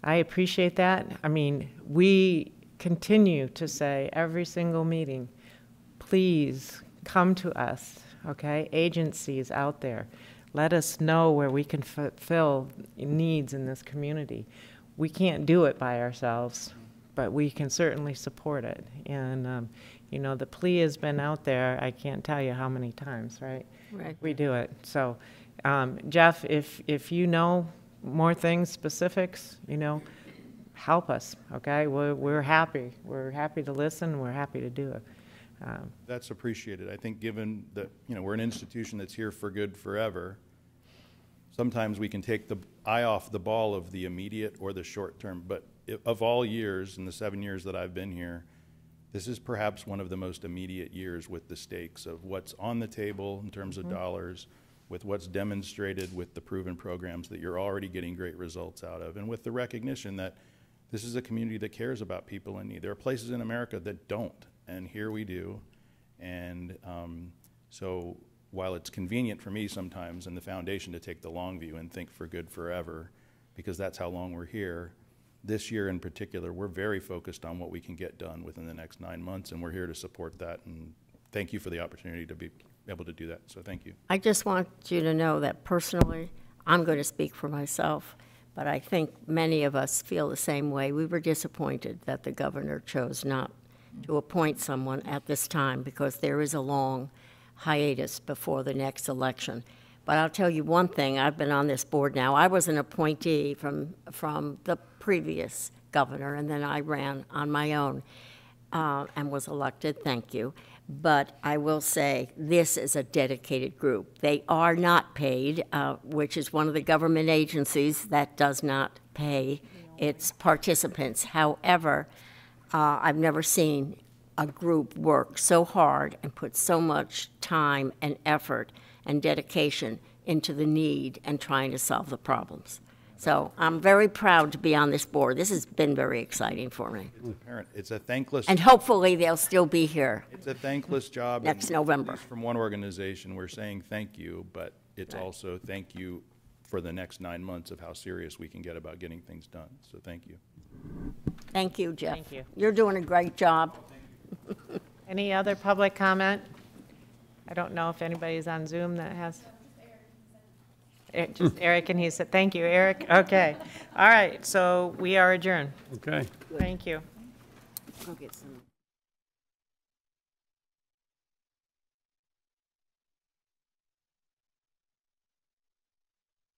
I appreciate that. I mean, we continue to say every single meeting, please come to us, okay? Agencies out there, let us know where we can fulfill needs in this community. We can't do it by ourselves, but we can certainly support it. And, you know, the plea has been out there, I can't tell you how many times, right? Right. We do it. So, Jeff, if you know more things, specifics, you know, help us, okay? We're happy. We're happy to listen. We're happy to do it. That's appreciated. I think given that, you know, we're an institution that's here for good forever, sometimes we can take the eye off the ball of the immediate or the short term. But of all years, in the 7 years that I've been here, this is perhaps one of the most immediate years with the stakes of what's on the table in terms of dollars, with what's demonstrated with the proven programs that you're already getting great results out of, and with the recognition that this is a community that cares about people in need. There are places in America that don't, and here we do. And so while it's convenient for me sometimes and the foundation to take the long view and think for good forever, because that's how long we're here, this year in particular, we're very focused on what we can get done within the next 9 months, and we're here to support that. And thank you for the opportunity to be able to do that. So thank you. I just want you to know that personally, I'm going to speak for myself, but I think many of us feel the same way. We were disappointed that the governor chose not to appoint someone at this time because there is a long hiatus before the next election. But I'll tell you one thing, I've been on this board now. I was an appointee from the previous governor, and then I ran on my own and was elected, thank you. But I will say this is a dedicated group. They are not paid, which is one of the government agencies that does not pay its participants. However, I've never seen a group work so hard and put so much time and effort and dedication into the need and trying to solve the problems. So I'm very proud to be on this board. This has been very exciting for me. It's a thankless... And hopefully they'll still be here. It's a thankless job. Next November. From one organization, we're saying thank you, but it's also thank you for the next 9 months of how serious we can get about getting things done. So thank you. Thank you, Jeff. Thank you. You're doing a great job. Any other public comment? I don't know if anybody's on Zoom that has... Just Eric, and he said, thank you, Eric. Okay. All right, so we are adjourned. Okay. Thank you. I'll get some.